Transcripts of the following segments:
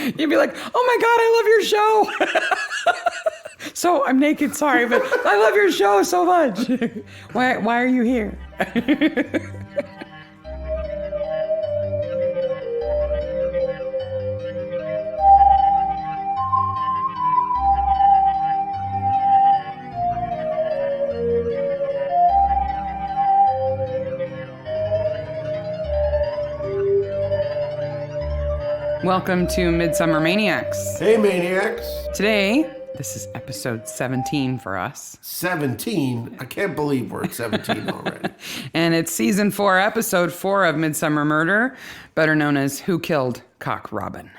You'd be like, oh my God, I love your show. So I'm naked, sorry, but I love your show so much. Why are you here? Welcome to Midsomer Maniacs. Hey, Maniacs. Today, this is episode 17 for us. 17? I can't believe we're at 17 already. And it's season 4, episode 4 of Midsomer Murder, better known as Who Killed Cock Robin.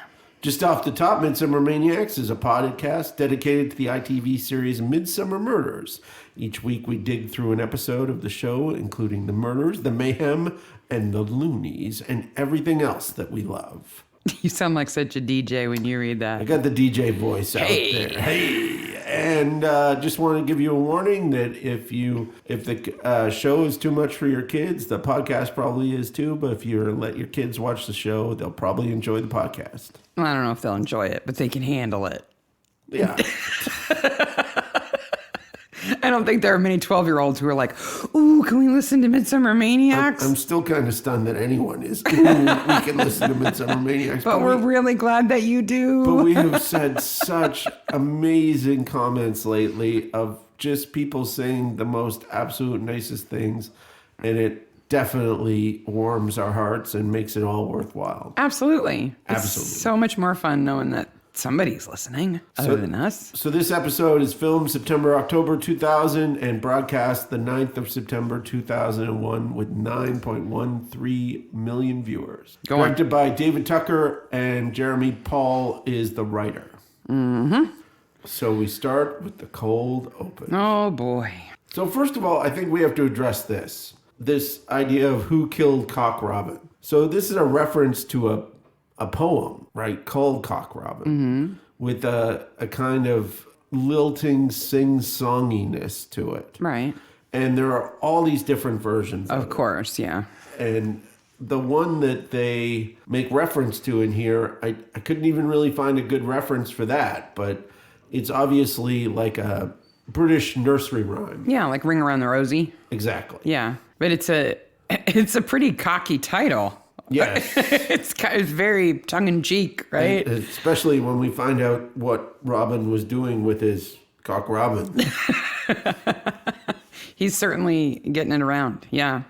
Just off the top, Midsomer Maniacs is a podcast dedicated to the ITV series Midsomer Murders. Each week we dig through an episode of the show, including the murders, the mayhem, and the loonies, and everything else that we love. You sound like such a DJ when you read that. I got the DJ voice out there. Hey! And just want to give you a warning that if the show is too much for your kids, the podcast probably is too. But if you let your kids watch the show, they'll probably enjoy the podcast. Well, I don't know if they'll enjoy it, but they can handle it. Yeah. I don't think there are many 12-year-olds who are like, ooh, can we listen to Midsomer Maniacs? I'm still kind of stunned that anyone is. Ooh, we can listen to Midsomer Maniacs. But we're really glad that you do. But we have said such amazing comments lately of just people saying the most absolute nicest things. And it definitely warms our hearts and makes it all worthwhile. Absolutely. Absolutely. It's so much more fun knowing that somebody's listening other than us. So this episode is filmed October 2000 and broadcast the 9th of September 2001 with 9.13 million viewers. Directed by David Tucker, and Jeremy Paul is the writer. Mm-hmm. So we start with the cold open. Oh boy. So first of all, I think we have to address this idea of who killed Cock Robin. So this is a reference to a poem, right, called Cock Robin, with a kind of lilting sing-songiness to it. Right. And there are all these different versions of course, yeah. And the one that they make reference to in here, I couldn't even really find a good reference for that, but it's obviously like a British nursery rhyme. Yeah, like Ring Around the Rosie. Exactly. Yeah, but it's a pretty cocky title. Yes. It's very tongue-in-cheek, right? And especially when we find out what Robin was doing with his Cock Robin. He's certainly getting it around, yeah.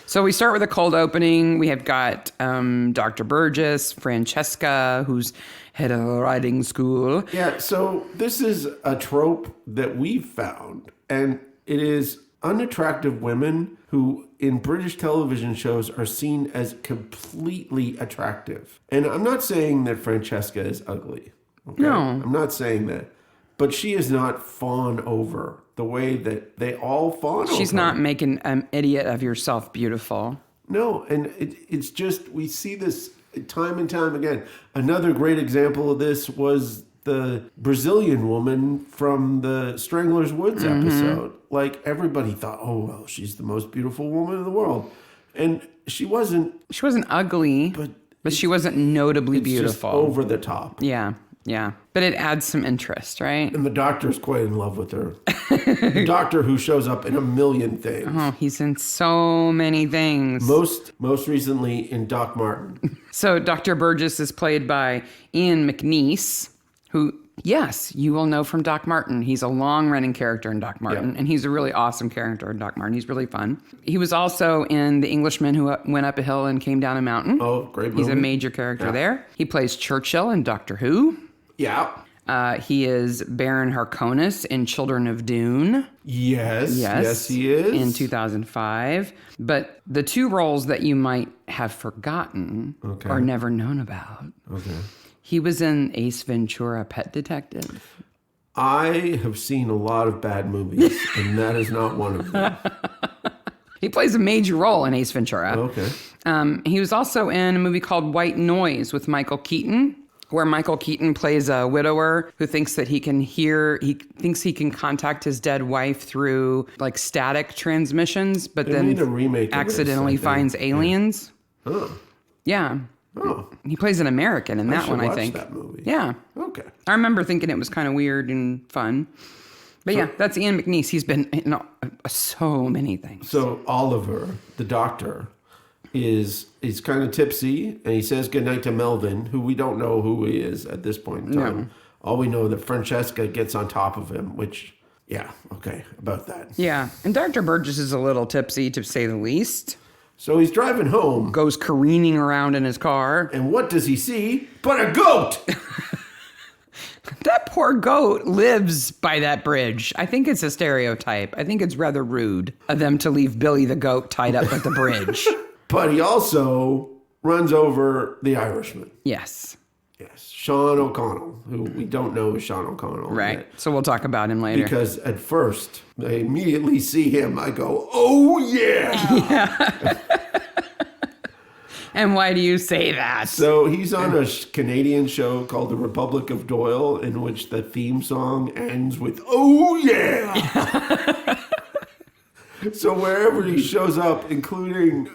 So we start with a cold opening. We have got Dr. Burgess, Francesca, who's head of a riding school. Yeah, so this is a trope that we've found, and it is unattractive women who in British television shows are seen as completely attractive. And I'm not saying that Francesca is ugly. Okay? No. I'm not saying that. But she is not fawn over the way that they all fawn over. She's not making an idiot of yourself beautiful. No, and it's just, we see this time and time again. Another great example of this was the Brazilian woman from the Stranglers Woods episode. Like, everybody thought, oh, well, she's the most beautiful woman in the world. And she wasn't. She wasn't ugly, but she wasn't notably beautiful. Just over the top. Yeah. But it adds some interest, right? And the doctor's quite in love with her. The doctor who shows up in a million things. Oh, he's in so many things. Most recently in Doc Martin. So Dr. Burgess is played by Ian McNeice, who, yes, you will know from Doc Martin. He's a long-running character in Doc Martin, and he's a really awesome character in Doc Martin. He's really fun. He was also in The Englishman Who Went Up a Hill and Came Down a Mountain. Oh, great movie. He's a major character there. He plays Churchill in Doctor Who. Yeah. He is Baron Harkonnen in Children of Dune. Yes, he is. In 2005. But the two roles that you might have forgotten or never known about. Okay. He was in Ace Ventura, Pet Detective. I have seen a lot of bad movies, and that is not one of them. He plays a major role in Ace Ventura. Okay. He was also in a movie called White Noise with Michael Keaton, where Michael Keaton plays a widower who thinks that he thinks he can contact his dead wife through like static transmissions, but then made a remake of accidentally this, finds aliens. Yeah. Oh. Yeah. Oh. He plays an American in that one, I think. That movie. Yeah. Okay. I remember thinking it was kind of weird and fun. But yeah, that's Ian McNeice. He's been in so many things. So Oliver, the doctor, he's kind of tipsy, and he says goodnight to Melvin, who we don't know who he is at this point in time. No. All we know that Francesca gets on top of him, which, yeah, okay, about that. Yeah, and Dr. Burgess is a little tipsy, to say the least. So he's driving home. Goes careening around in his car. And what does he see but a goat? That poor goat lives by that bridge. I think it's a stereotype. I think it's rather rude of them to leave Billy the goat tied up at the bridge. But he also runs over the Irishman. Yes. Yes. Sean O'Connell, who we don't know is Sean O'Connell. Right. Yet. So we'll talk about him later. Because at first, I immediately see him. I go, oh, yeah. Yeah. And why do you say that? So he's on a Canadian show called The Republic of Doyle, in which the theme song ends with, oh, yeah. So wherever he shows up, including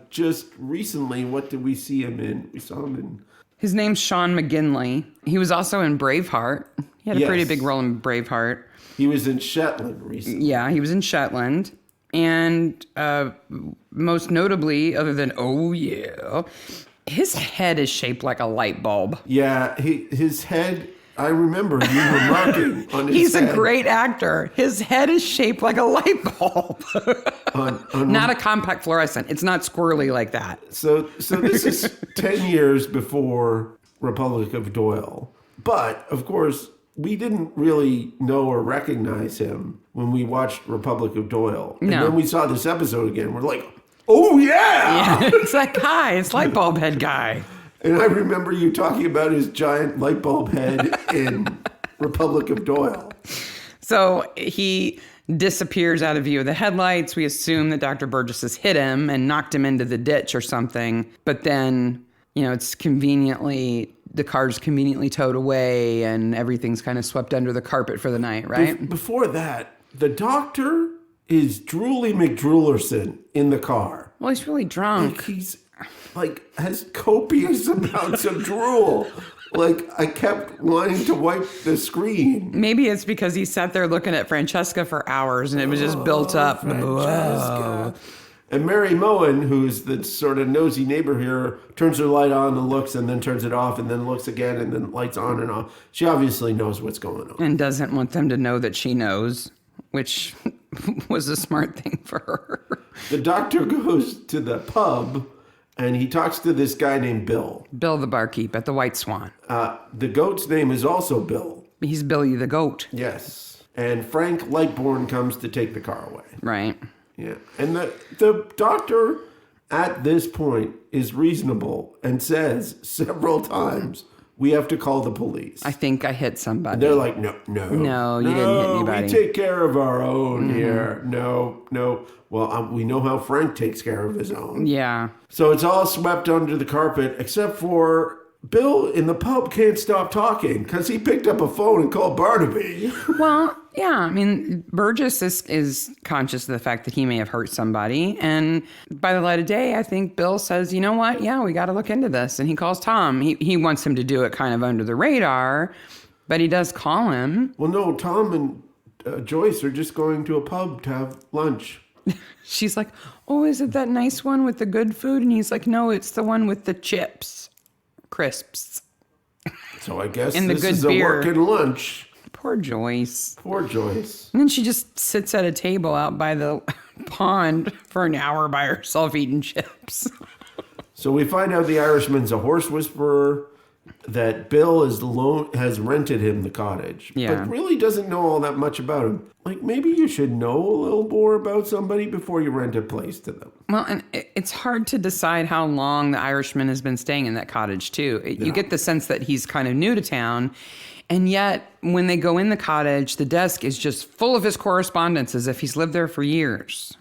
just recently, what did we see him in? We saw him in... His name's Sean McGinley. He was also in Braveheart. He had a pretty big role in Braveheart. He was in Shetland recently. Yeah, he was in Shetland. And most notably, other than, oh, yeah, his head is shaped like a light bulb. Yeah, his head... I remember you remarking on his He's head. a great actor. His head is shaped like a light bulb. Not a compact fluorescent. It's not squirrely like that. So this is 10 years before Republic of Doyle. But, of course, we didn't really know or recognize him when we watched Republic of Doyle. And then we saw this episode again. We're like, oh, yeah! Yeah, it's that guy. It's light bulb head guy. And I remember you talking about his giant light bulb head in Republic of Doyle. So he disappears out of view of the headlights. We assume that Dr. Burgess has hit him and knocked him into the ditch or something. But then, it's the car's conveniently towed away and everything's kind of swept under the carpet for the night, right? Before that, the doctor is Drooly McDroolerson in the car. Well, he's really drunk. He's... has copious amounts of drool. I kept wanting to wipe the screen. Maybe it's because he sat there looking at Francesca for hours and it was just built up. Francesca. And Mary Moen, who's the sort of nosy neighbor here, turns her light on and looks and then turns it off and then looks again and then lights on and off. She obviously knows what's going on. And doesn't want them to know that she knows, which was a smart thing for her. The doctor goes to the pub... and he talks to this guy named Bill. Bill the barkeep at the White Swan. The goat's name is also Bill. He's Billy the goat. Yes. And Frank Lightbourne comes to take the car away. Right. Yeah. And the doctor at this point is reasonable and says several times, we have to call the police. I think I hit somebody. And they're like, no, you didn't hit anybody. We take care of our own here. No. Well, we know how Frank takes care of his own. Yeah. So it's all swept under the carpet, except for Bill in the pub can't stop talking because he picked up a phone and called Barnaby. Well, yeah. I mean, Burgess is conscious of the fact that he may have hurt somebody. And by the light of day, I think Bill says, you know what? Yeah, we got to look into this. And he calls Tom. He wants him to do it kind of under the radar, but he does call him. Well, no, Tom and Joyce are just going to a pub to have lunch. She's like, oh, is it that nice one with the good food? And he's like, no, it's the one with the chips, crisps. So I guess and this the good is beer. A working lunch. Poor Joyce. Poor Joyce. And then she just sits at a table out by the pond for an hour by herself eating chips. So we find out the Irishman's a horse whisperer, that Bill has rented him the cottage, but really doesn't know all that much about him. Maybe you should know a little more about somebody before you rent a place to them. Well, and it's hard to decide how long the Irishman has been staying in that cottage, too. You get the sense that he's kind of new to town, and yet when they go in the cottage, the desk is just full of his correspondence as if he's lived there for years.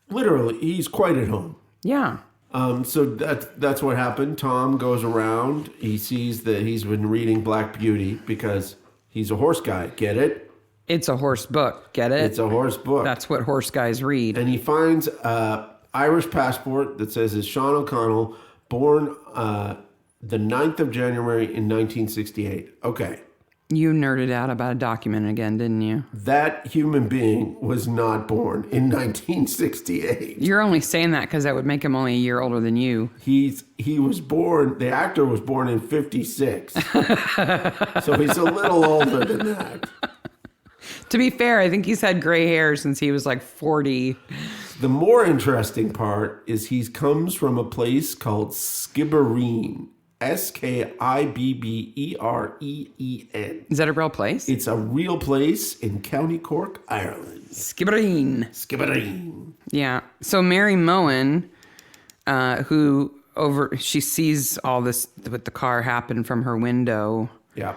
Literally, he's quite at home. Yeah. So that's what happened. Tom goes around. He sees that he's been reading Black Beauty because he's a horse guy. Get it? It's a horse book. Get it? It's a horse book. That's what horse guys read. And he finds an Irish passport that says it's Sean O'Connell, born the 9th of January in 1968. Okay. You nerded out about a document again, didn't you? That human being was not born in 1968. You're only saying that because that would make him only a year older than you. He was born, the actor was born in 56. So he's a little older than that. To be fair, I think he's had gray hair since he was like 40. The more interesting part is he comes from a place called Skibbereen. Skibbereen. Is that a real place? It's a real place in County Cork, Ireland. Skibbereen. Yeah. So Mary Moen, she sees all this with the car happen from her window. Yeah.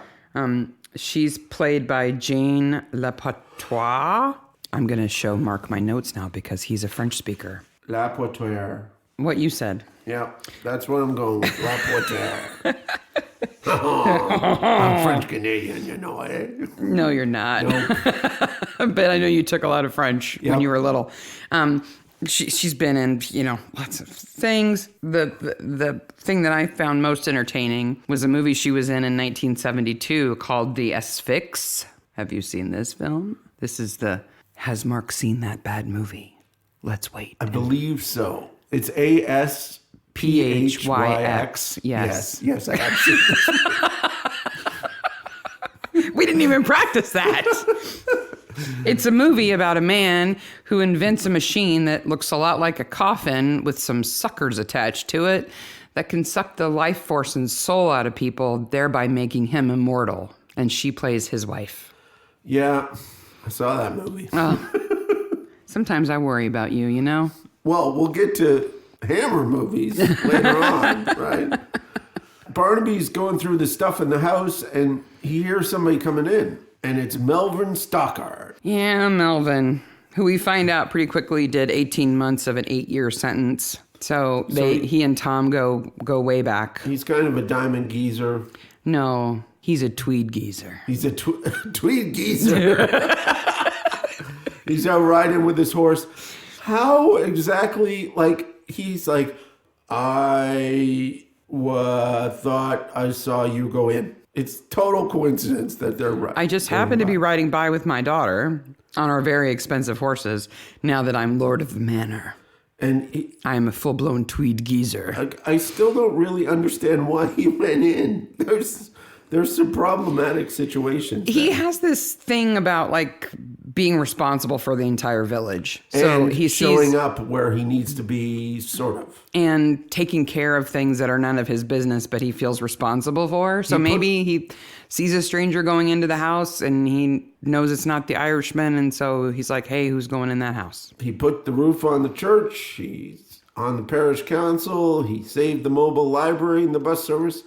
She's played by Jane Lapatois. I'm going to show Mark my notes now because he's a French speaker. Lapatois. What you said. Yeah, that's what I'm going with. Lapatois. I'm French Canadian, you know, eh? No, you're not. Nope. But I know you took a lot of French when you were little. She's been in, lots of things. The thing that I found most entertaining was a movie she was in 1972 called The Asphyx. Have you seen this film? This is has Mark seen that bad movie? Let's wait. I believe so. It's ASPHYX. Yes. Yes, I have seen this. We didn't even practice that. It's a movie about a man who invents a machine that looks a lot like a coffin with some suckers attached to it that can suck the life force and soul out of people, thereby making him immortal. And she plays his wife. Yeah, I saw that movie. Sometimes I worry about you, you know? Well, we'll get to Hammer movies later on, right? Barnaby's going through the stuff in the house, and he hears somebody coming in, and it's Melvin Stockard. Yeah, Melvin, who we find out pretty quickly did 18 months of an 8-year sentence. So he and Tom go way back. He's kind of a diamond geezer. No, he's a Tweed geezer. He's a Tweed geezer. He's out riding with his horse. How exactly, he's like, I thought I saw you go in. It's total coincidence that they're right. I just happened to be riding by with my daughter on our very expensive horses now that I'm Lord of the Manor. And I'm a full-blown Tweed geezer. I still don't really understand why he went in. There's some problematic situations. He has this thing about being responsible for the entire village. So he's showing up where he needs to be, sort of. And taking care of things that are none of his business, but he feels responsible for. So maybe he sees a stranger going into the house and he knows it's not the Irishman. And so he's like, hey, who's going in that house? He put the roof on the church. He's on the parish council. He saved the mobile library and the bus service.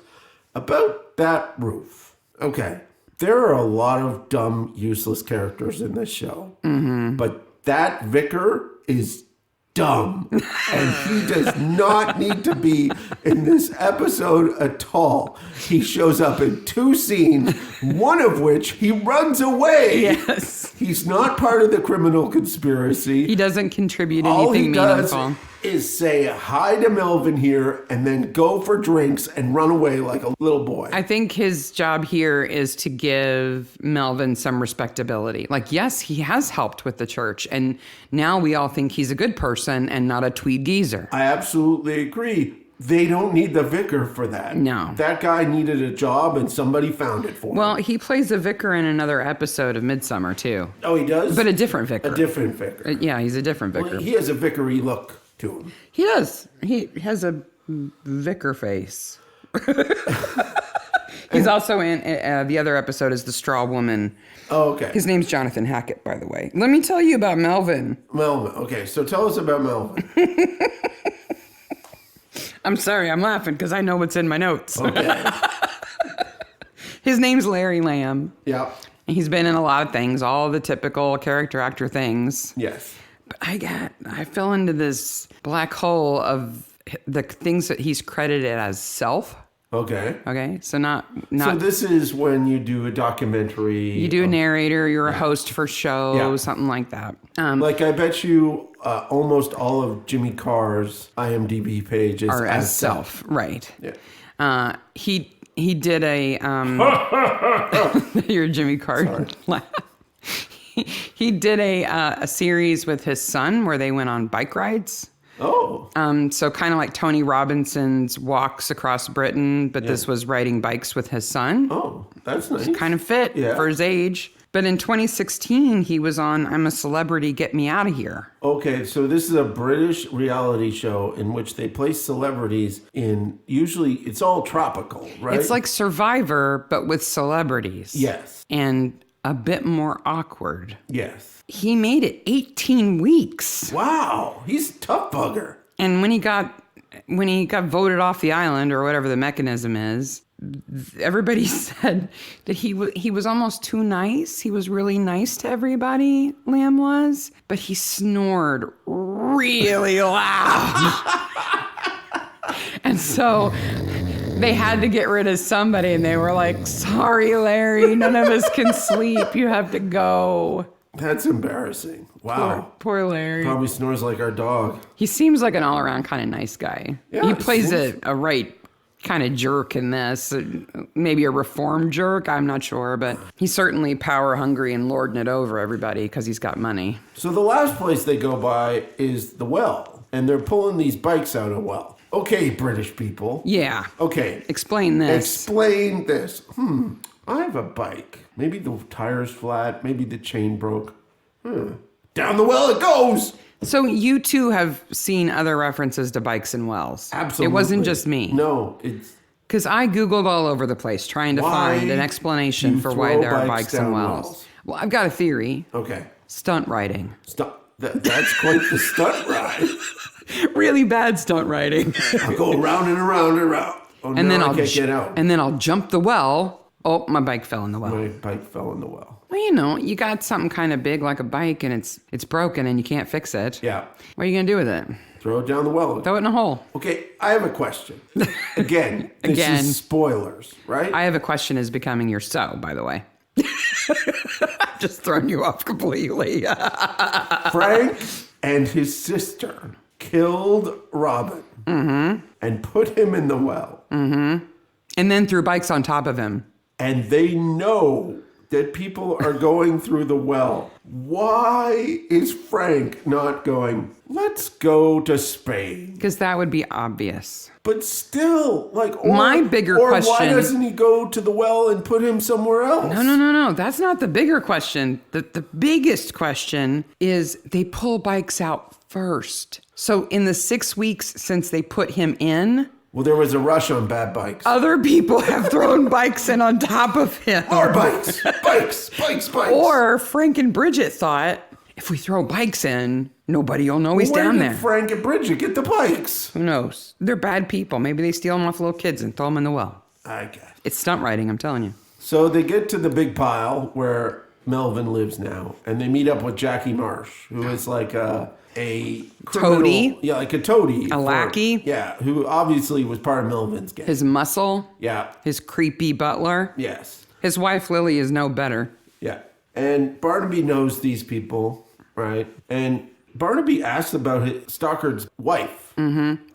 About that roof. Okay. There are a lot of dumb, useless characters in this show. Mm-hmm. But that vicar is dumb. And he does not need to be in this episode at all. He shows up in 2 scenes, one of which he runs away. Yes. He's not part of the criminal conspiracy. He doesn't contribute anything meaningful. All he does is say hi to Melvin here and then go for drinks and run away like a little boy. I think his job here is to give Melvin some respectability. Yes, he has helped with the church, and now we all think he's a good person and not a Tweed geezer. I absolutely agree. They don't need the vicar for that. No. That guy needed a job and somebody found it for him. Well, he plays a vicar in another episode of Midsomer, too. Oh, he does? But a different vicar. A different vicar. Yeah, he's a different vicar. Well, he has a vicary look to him. He does. He has a vicar face. He's also in the other episode is The Straw Woman. Oh, okay. His name's Jonathan Hackett, by the way. Let me tell you about Melvin. Melvin. Okay, so tell us about Melvin. I'm sorry, I'm laughing because I know what's in my notes. Okay. His name's Larry Lamb. Yeah. And he's been in a lot of things, all the typical character actor things. Yes. But I fell into this black hole of the things that he's credited as self. Okay. Okay, so not So this is when you do a documentary. you do a narrator, you're a host for show, something like that. Like I bet you almost all of Jimmy Carr's IMDb pages are as self, right? Yeah. He did a your Jimmy Carr laugh. He did a series with his son where they went on bike rides. Oh. So kind of like Tony Robinson's Walks Across Britain, but this was riding bikes with his son. Oh, that's nice. Kind of fit for his age. But in 2016, he was on I'm a Celebrity, Get Me Out of Here. Okay, so this is a British reality show in which they place celebrities in, usually it's all tropical, right? It's like Survivor, but with celebrities. Yes. And a bit more awkward. Yes. He made it 18 weeks. Wow, he's a tough bugger. And when he got voted off the island or whatever the mechanism is, everybody said that he was almost too nice. He was really nice to everybody, Lamb was, but he snored really loud. And so they had to get rid of somebody, and they were like, sorry, Larry, none of us can sleep. You have to go. That's embarrassing. Wow. Poor Larry. Probably snores like our dog. He seems like an all-around kind of nice guy. Yeah, he plays a right kind of jerk in this. Maybe a reformed jerk, I'm not sure. But he's certainly power-hungry and lording it over everybody because he's got money. So the last place they go by is the well. And they're pulling these bikes out of a well. Okay, British people. Yeah. Okay. Explain this. Explain this. I have a bike. Maybe the tire's flat. Maybe the chain broke. Down the well it goes. So you two have seen other references to bikes and wells. Absolutely. It wasn't just me. No, it's... Because I Googled all over the place trying to find an explanation for why there are bikes and wells. Well, I've got a theory. Okay. Stunt riding. That's quite the stunt ride. Really bad stunt riding. I'll go around and around and around. Oh, and then I can't get out. And then I'll jump the well. Oh, my bike fell in the well. My bike fell in the well. Well, you got something kind of big like a bike and it's broken and you can't fix it. Yeah. What are you going to do with it? Throw it down the well. Throw it in a hole. Okay, I have a question. Again, this is spoilers, right? I have a question is becoming your so, by the way. Just throwing you off completely. Frank and his sister killed Robin and put him in the well. And then threw bikes on top of him. And they know that people are going through the well. Why is Frank not going, let's go to Spain? Because that would be obvious. But still, my bigger question... why doesn't he go to the well and put him somewhere else? No. That's not the bigger question. The biggest question is they pull bikes out first. So in the 6 weeks since they put him in... Well, there was a rush on bad bikes. Other people have thrown bikes in on top of him. Our bikes. Bikes. Or Frank and Bridget thought, if we throw bikes in, nobody will know he's down there. Frank and Bridget get the bikes? Who knows? They're bad people. Maybe they steal them off little kids and throw them in the well. I guess. It's stunt riding, I'm telling you. So they get to the big pile where Melvin lives now, and they meet up with Jackie Marsh, who is like a criminal, toady? Yeah, like a toady. A lackey? Yeah, who obviously was part of Melvin's gang. His muscle? Yeah. His creepy butler? Yes. His wife, Lily, is no better. Yeah. And Barnaby knows these people, right? And Barnaby asks about Stockard's wife.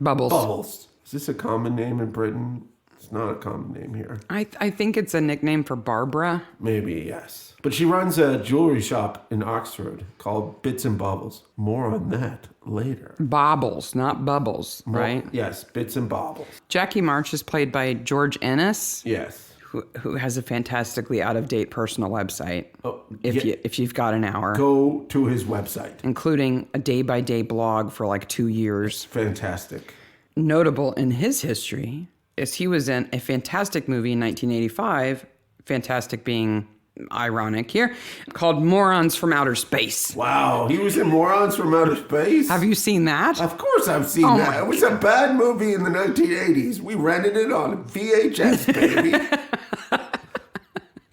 Bubbles. Is this a common name in Britain? It's not a common name here. I think it's a nickname for Barbara. Maybe, yes. But she runs a jewelry shop in Oxford called Bits and Baubles. More on that later. Baubles, not bubbles, right? Yes, Bits and Baubles. Jackie March is played by George Ennis. Yes. Who has a fantastically out-of-date personal website. Oh, if you've got an hour. Go to his website. Including a day-by-day blog for like 2 years. Fantastic. Notable in his history is he was in a fantastic movie in 1985, fantastic being ironic here, called Morons from Outer Space. Wow, he was in Morons from Outer Space? Have you seen that? Of course I've seen that. It was a bad movie in the 1980s. We rented it on VHS, baby.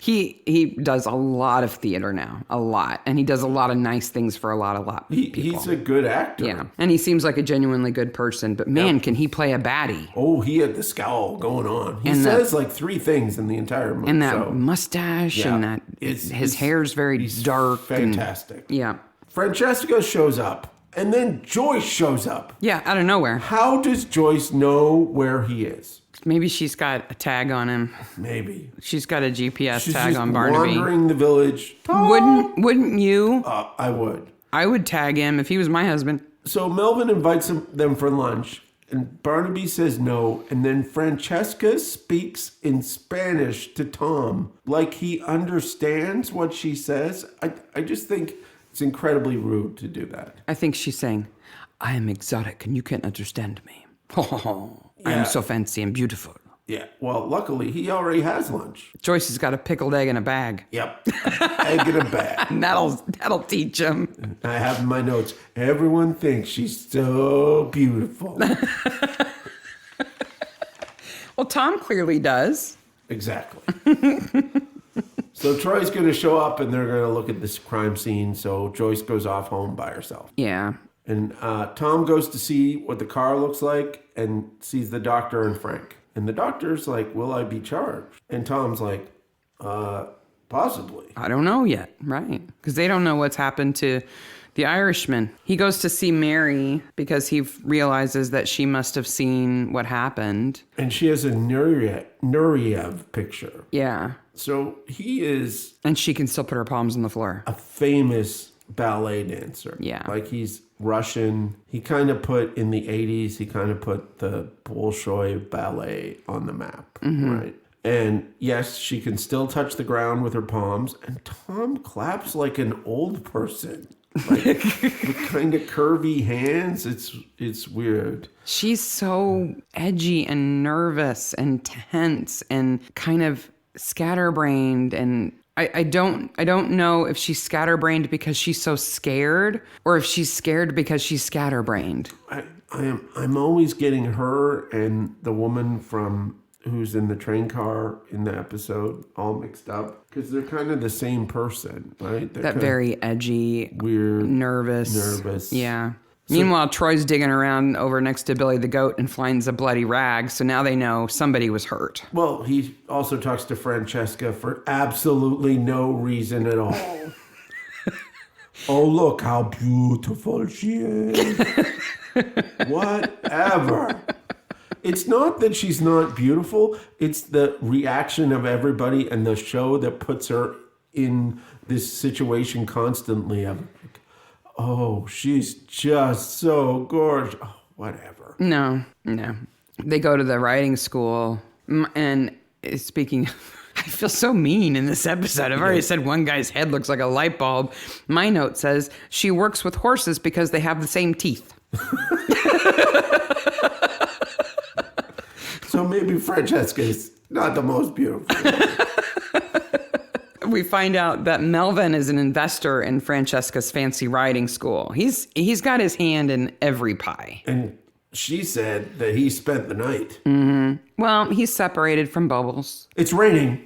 He does a lot of theater now, a lot. And he does a lot of nice things for a lot of people. He's a good actor. Yeah. And he seems like a genuinely good person. But man, can he play a baddie. Oh, he had the scowl going on. He says like 3 things in the entire movie. And that mustache and that his hair's very dark. Fantastic. Yeah. Francesca shows up. And then Joyce shows up. Yeah, out of nowhere. How does Joyce know where he is? Maybe she's got a tag on him. Maybe. She's got a GPS tag just on Barnaby. Wandering the village. Wouldn't you? I would. I would tag him if he was my husband. So Melvin invites them for lunch, and Barnaby says no, and then Francesca speaks in Spanish to Tom like he understands what she says. I just think it's incredibly rude to do that. I think she's saying, I am exotic and you can't understand me. I am so fancy and beautiful. Yeah, well, luckily, he already has lunch. Joyce has got a pickled egg in a bag. Yep, egg in a bag. And that'll teach him. I have in my notes, everyone thinks she's so beautiful. Well, Tom clearly does. Exactly. So Troy's going to show up, and they're going to look at this crime scene, so Joyce goes off home by herself. Yeah. And Tom goes to see what the car looks like and sees the doctor and Frank. And the doctor's like, will I be charged? And Tom's like, possibly. I don't know yet. Right. Because they don't know what's happened to the Irishman. He goes to see Mary because he realizes that she must have seen what happened. And she has a Nureyev picture. Yeah. So he is... And she can still put her palms on the floor. A famous ballet dancer. Yeah. Like he's Russian. He kind of put, in the 80s, he kind of put the Bolshoi ballet on the map, right? And yes, she can still touch the ground with her palms. And Tom claps like an old person. Like with kind of curvy hands. It's weird. She's so edgy and nervous and tense and kind of scatterbrained, and I don't know if she's scatterbrained because she's so scared or if she's scared because she's scatterbrained. I'm always getting her and the woman from who's in the train car in the episode all mixed up because they're kind of the same person, right? They're that very edgy, weird, nervous. Yeah. Meanwhile, Troy's digging around over next to Billy the goat and finds a bloody rag, so now they know somebody was hurt. Well, he also talks to Francesca for absolutely no reason at all. Oh, look how beautiful she is. Whatever. It's not that she's not beautiful. It's the reaction of everybody and the show that puts her in this situation constantly of, oh, she's just so gorgeous. Oh, whatever. No. They go to the writing school. And speaking, I feel so mean in this episode. I've already said one guy's head looks like a light bulb. My note says she works with horses because they have the same teeth. So maybe Francesca is not the most beautiful. We find out that Melvin is an investor in Francesca's fancy riding school. He's got his hand in every pie. And she said that he spent the night. Mm-hmm. Well, he's separated from Bubbles. It's raining.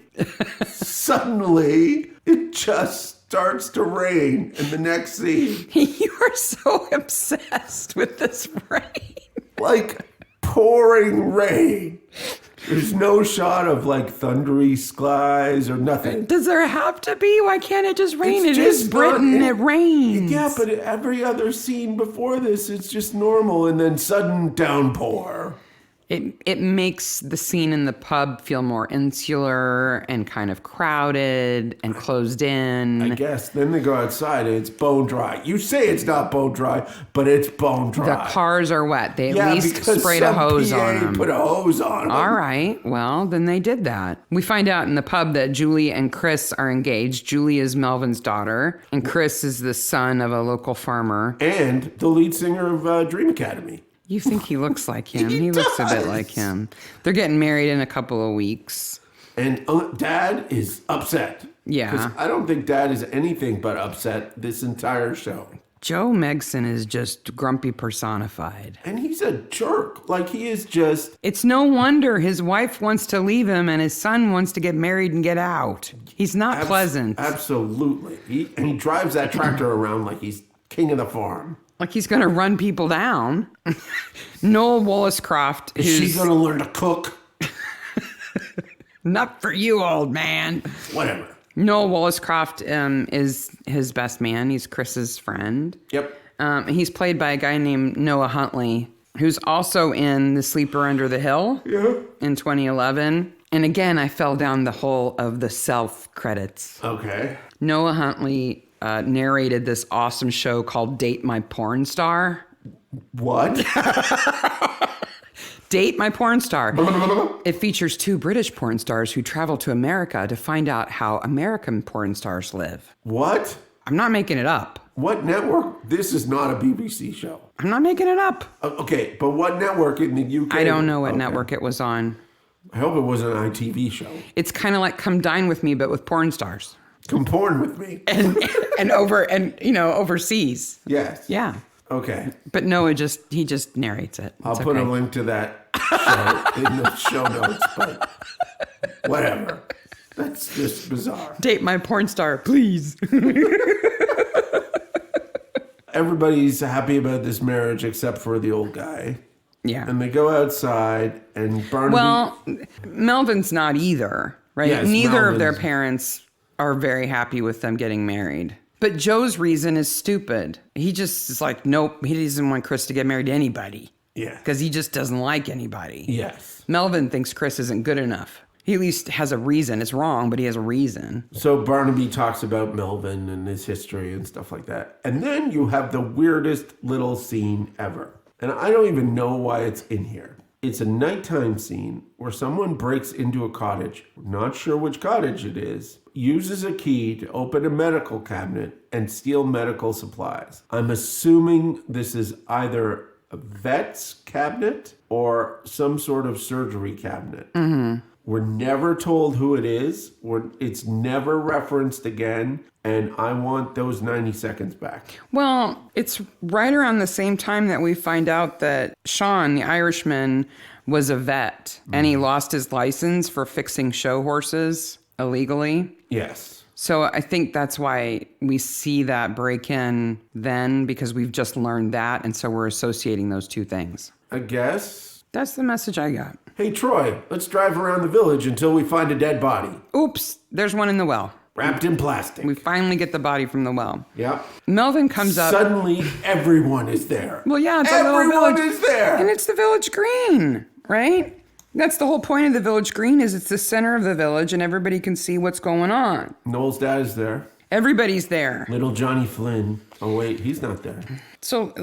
Suddenly, it just starts to rain in the next scene. You are so obsessed with this rain. Like pouring rain. There's no shot of like thundery skies or nothing. Does there have to be? Why can't it just rain? It is Britain. It rains. Yeah, but every other scene before this, it's just normal, and then sudden downpour. It makes the scene in the pub feel more insular and kind of crowded and closed in. I guess. Then they go outside and it's bone dry. You say it's not bone dry, but it's bone dry. The cars are wet. They at least sprayed a hose on them. Put a hose on them. All right. Well, then they did that. We find out in the pub that Julie and Chris are engaged. Julie is Melvin's daughter, and Chris is the son of a local farmer. And the lead singer of Dream Academy. You think he looks like him. He looks a bit like him. They're getting married in a couple of weeks. And Dad is upset. Yeah. Because I don't think Dad is anything but upset this entire show. Joe Megson is just grumpy personified. And he's a jerk. Like, he is just... It's no wonder his wife wants to leave him and his son wants to get married and get out. He's not pleasant. Absolutely. He drives that tractor around like he's king of the farm. Like he's going to run people down. Noel Wollscroft is she going to learn to cook? Not for you, old man. Whatever. Noel Wollscroft is his best man. He's Chris's friend. Yep. He's played by a guy named Noah Huntley, who's also in The Sleeper Under the Hill in 2011. And again, I fell down the hole of the self credits. Okay. Noah Huntley narrated this awesome show called Date My Porn Star. What? Date My Porn Star. It features 2 British porn stars who travel to America to find out how American porn stars live. What? I'm not making it up. What network? This is not a BBC show. I'm not making it up. Okay, but what network in the UK? I don't know what network it was on. I hope it wasn't an ITV show. It's kind of like Come Dine With Me, but with porn stars. Come porn with me. and overseas. Yes. Yeah. Okay. But Noah just narrates it. I'll put a link to that show in the show notes, but whatever. That's just bizarre. Date my porn star, please. Everybody's happy about this marriage except for the old guy. Yeah. And they go outside and Barnaby... Well, Melvin's not either, right? Yes, Neither of their parents are very happy with them getting married. But Joe's reason is stupid. He just is like, nope, he doesn't want Chris to get married to anybody. Yeah. Because he just doesn't like anybody. Yes. Melvin thinks Chris isn't good enough. He at least has a reason. It's wrong, but he has a reason. So Barnaby talks about Melvin and his history and stuff like that. And then you have the weirdest little scene ever. And I don't even know why it's in here. It's a nighttime scene where someone breaks into a cottage, not sure which cottage it is, uses a key to open a medical cabinet and steal medical supplies. I'm assuming this is either a vet's cabinet or some sort of surgery cabinet. Mm-hmm. We're never told who it is. It's never referenced again. And I want those 90 seconds back. Well, it's right around the same time that we find out that Sean, the Irishman, was a vet. And he lost his license for fixing show horses illegally. Yes. So I think that's why we see that break in then, because we've just learned that. And so we're associating those two things. I guess. That's the message I got. Hey, Troy, let's drive around the village until we find a dead body. Oops, there's one in the well. Wrapped in plastic. We finally get the body from the well. Yep. Melvin comes up. Suddenly, everyone is there. Well, yeah, it's everyone is there. And it's the village green, right? That's the whole point of the village green, is it's the center of the village and everybody can see what's going on. Noel's dad is there. Everybody's there. Little Johnny Flynn. Oh, wait, he's not there. So,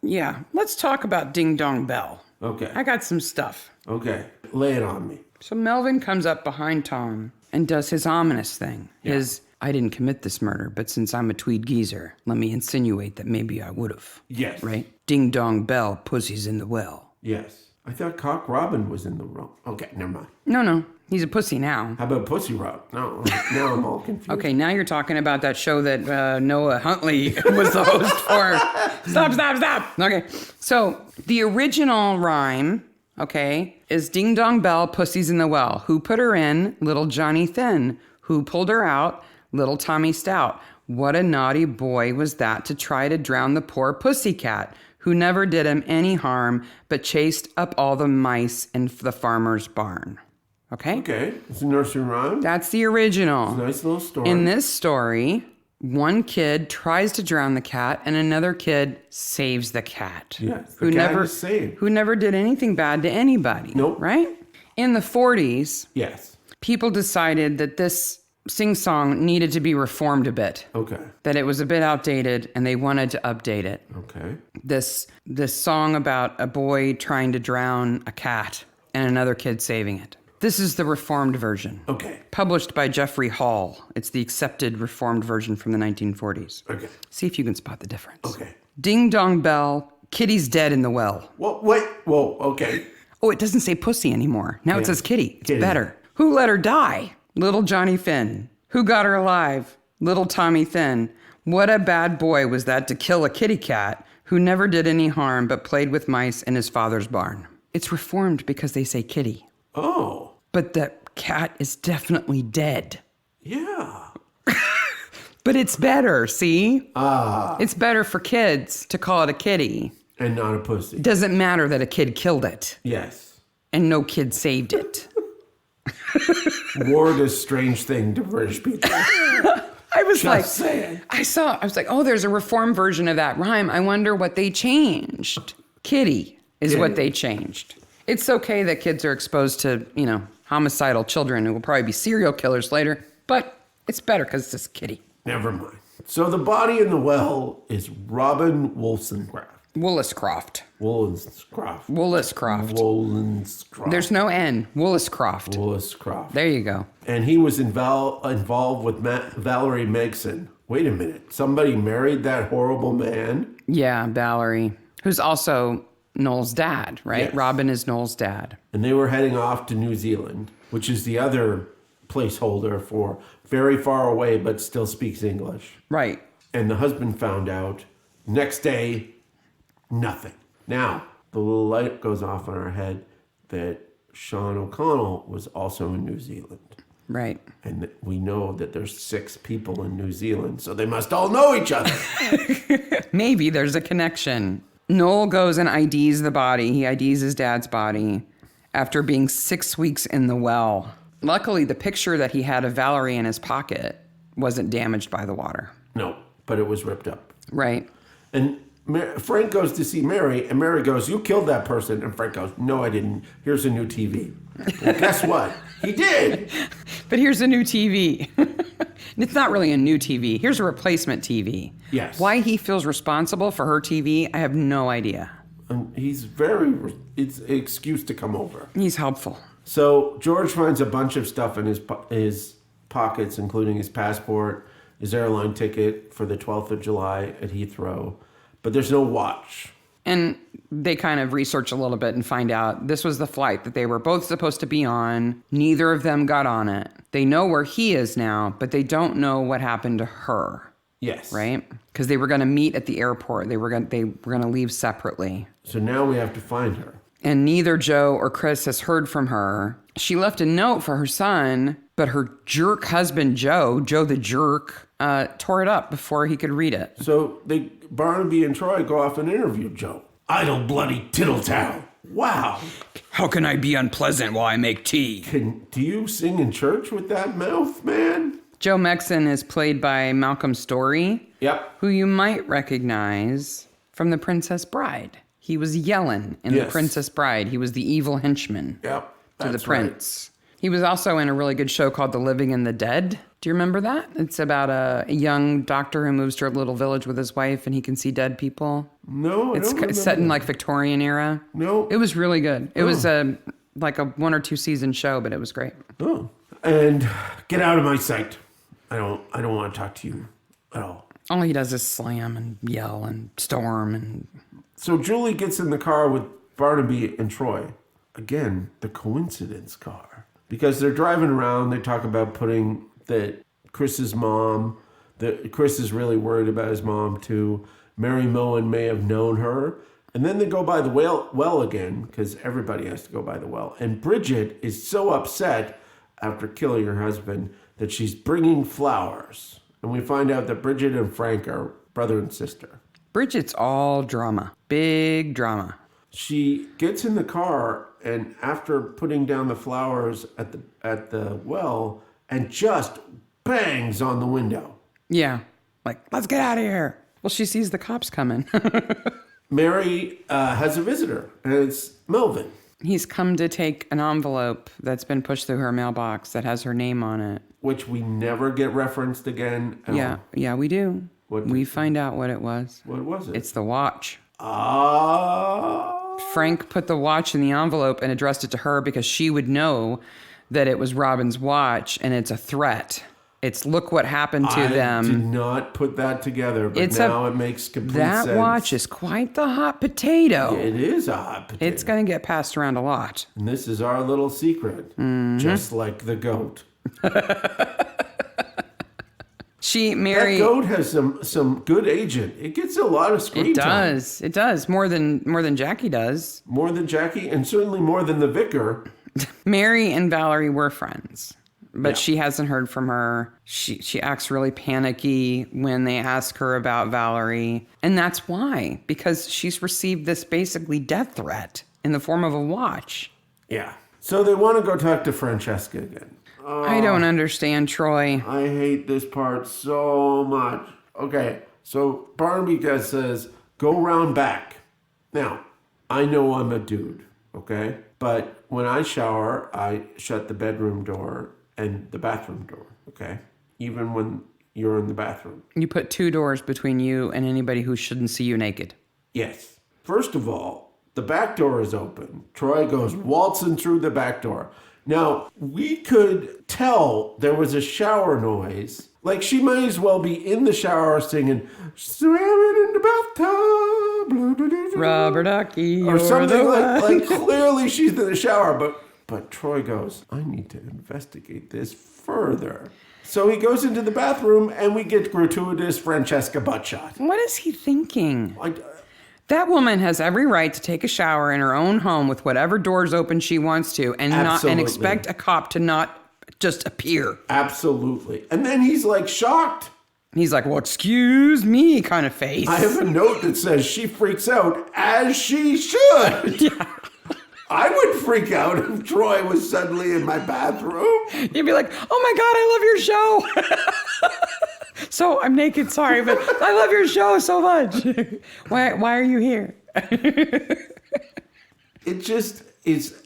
let's talk about Ding Dong Bell. Okay. I got some stuff. Okay, lay it on me. So Melvin comes up behind Tom and does his ominous thing. Yeah. I didn't commit this murder, but since I'm a Tweed geezer, let me insinuate that maybe I would have. Yes. Right? Ding Dong Bell, pussy's in the well. Yes. I thought Cock Robin was in the room. Okay, never mind. No. He's a pussy now. How about Pussy Rob? No, now I'm all confused. Okay, now you're talking about that show that Noah Huntley was the host for. Stop. Okay, so the original rhyme, okay, is Ding Dong Bell, pussy's in the well. Who put her in? Little Johnny Thin. Who pulled her out? Little Tommy Stout. What a naughty boy was that to try to drown the poor pussycat, who never did him any harm, but chased up all the mice in the farmer's barn. Okay? Okay, it's a nursery rhyme. That's the original. It's a nice little story. In this story, one kid tries to drown the cat and another kid saves the cat. Yes, the cat is saved. Who never did anything bad to anybody. Nope. Right? In the 40s, Yes. people decided that this sing-song needed to be reformed a bit. Okay. That it was a bit outdated and they wanted to update it. Okay. This song about a boy trying to drown a cat and another kid saving it. This is the reformed version. Okay. Published by Jeffrey Hall. It's the accepted reformed version from the 1940s. Okay. See if you can spot the difference. Okay. Ding Dong Bell, kitty's dead in the well. Well, wait. Whoa, okay. Oh, it doesn't say pussy anymore. Now it says kitty. It's Kitty. better. Who let her die? Little Johnny Finn. Who got her alive? Little Tommy Thin. What a bad boy was that to kill a kitty cat who never did any harm but played with mice in his father's barn. It's reformed because they say kitty. Oh. But the cat is definitely dead. Yeah. But it's better, see? Ah. It's better for kids to call it a kitty. And not a pussy. It doesn't matter that a kid killed it. Yes. And no kid saved it. Ward is a strange thing to British people. I was Just saying. I was like, oh, there's a reformed version of that rhyme. I wonder what they changed. Kitty is what they changed. It's okay that kids are exposed to, homicidal children who will probably be serial killers later, but it's better because it's just kitty. Never mind. So the body in the well is Robin Wollstonecraft. Wollstonecraft. Wollstonecraft. Wollstonecraft. Wollstonecraft. There's no N. Wollstonecraft. Wollstonecraft. There you go. And he was involved with Valerie Megson. Wait a minute. Somebody married that horrible man? Yeah, Valerie, who's also Noel's dad, right? Yes. Robin is Noel's dad. And they were heading off to New Zealand, which is the other placeholder for very far away but still speaks English. Right. And the husband found out. Next day, nothing. Now, the little light goes off in our head that Sean O'Connell was also in New Zealand. Right. And we know that there's 6 people in New Zealand, so they must all know each other. Maybe there's a connection. Noel goes and IDs the body. He IDs his dad's body after being 6 weeks in the well. Luckily, the picture that he had of Valerie in his pocket wasn't damaged by the water. No, but it was ripped up. Right. And Frank goes to see Mary, and Mary goes, "You killed that person." And Frank goes, "No, I didn't. Here's a new TV." Well, guess what? He did. But here's a new TV. It's not really a new TV. Here's a replacement TV. Yes. Why he feels responsible for her TV, I have no idea. It's an excuse to come over. He's helpful. So George finds a bunch of stuff in his pockets, including his passport, his airline ticket for the 12th of July at Heathrow. But there's no watch. And they kind of research a little bit and find out this was the flight that they were both supposed to be on. Neither of them got on it. They know where he is now, but they don't know what happened to her. Yes. Right? Because they were going to meet at the airport. They were going to leave separately. So now we have to find her. And neither Joe or Chris has heard from her. She left a note for her son, but her jerk husband, Joe the jerk, tore it up before he could read it. So Barnaby and Troy go off and interview Joe. Idle bloody tittletown. Wow. How can I be unpleasant while I make tea? Do you sing in church with that mouth, man? Joe Mexon is played by Malcolm Story. Yep. Who you might recognize from The Princess Bride. He was Yellen in The Princess Bride. He was the evil henchman to the prince. Right. He was also in a really good show called The Living and the Dead. Do you remember that? It's about a young doctor who moves to a little village with his wife and he can see dead people. No, I don't remember. It's set in like Victorian era. No. It was really good. It was like a 1 or 2 season show, but it was great. Oh. And get out of my sight. I don't want to talk to you at all. All he does is slam and yell and storm and... So Julie gets in the car with Barnaby and Troy. Again, the coincidence car. Because they're driving around, they talk about putting that Chris's mom, that Chris is really worried about his mom too. Mary Moen may have known her. And then they go by the well again, because everybody has to go by the well. And Bridget is so upset after killing her husband that she's bringing flowers. And we find out that Bridget and Frank are brother and sister. Bridget's all drama. Big drama. She gets in the car, and after putting down the flowers at the well, and just bangs on the window. Yeah. Like, let's get out of here. Well, she sees the cops coming. Mary has a visitor, and it's Melvin. He's come to take an envelope that's been pushed through her mailbox that has her name on it. Which we never get referenced again. Yeah, we do. We find out what it was. What was it? It's the watch. Ah. Frank put the watch in the envelope and addressed it to her because she would know that it was Robin's watch and it's a threat. It's look what happened to them. I did not put that together, but now it makes complete sense. That watch is quite the hot potato. It is a hot potato. It's going to get passed around a lot. And this is our little secret, just like the goat. Mary. That goat has some good agent. It gets a lot of screen time. It does. More than Jackie does. More than Jackie, and certainly more than the vicar. Mary and Valerie were friends, but she hasn't heard from her. She acts really panicky when they ask her about Valerie. And that's why, because she's received this basically death threat in the form of a watch. Yeah. So they want to go talk to Francesca again. I don't understand, Troy. I hate this part so much. Okay, so Barnaby says, go round back. Now, I know I'm a dude, okay? But when I shower, I shut the bedroom door and the bathroom door, okay? Even when you're in the bathroom. You put 2 doors between you and anybody who shouldn't see you naked. Yes. First of all, the back door is open. Troy goes waltzing through the back door. Now, we could tell there was a shower noise. Like, she might as well be in the shower singing, swimming in the bathtub, rubber ducky, or something like clearly she's in the shower. But Troy goes, I need to investigate this further. So he goes into the bathroom, and we get gratuitous Francesca butt shot. What is he thinking? That woman has every right to take a shower in her own home with whatever doors open she wants to, and expect a cop to not just appear. Absolutely. And then he's like shocked. He's like, well, excuse me, kind of face. I have a note that says she freaks out, as she should. Yeah. I would freak out if Troy was suddenly in my bathroom. You'd be like, oh my God, I love your show. So I'm naked, sorry, but I love your show so much. Why are you here? It just is,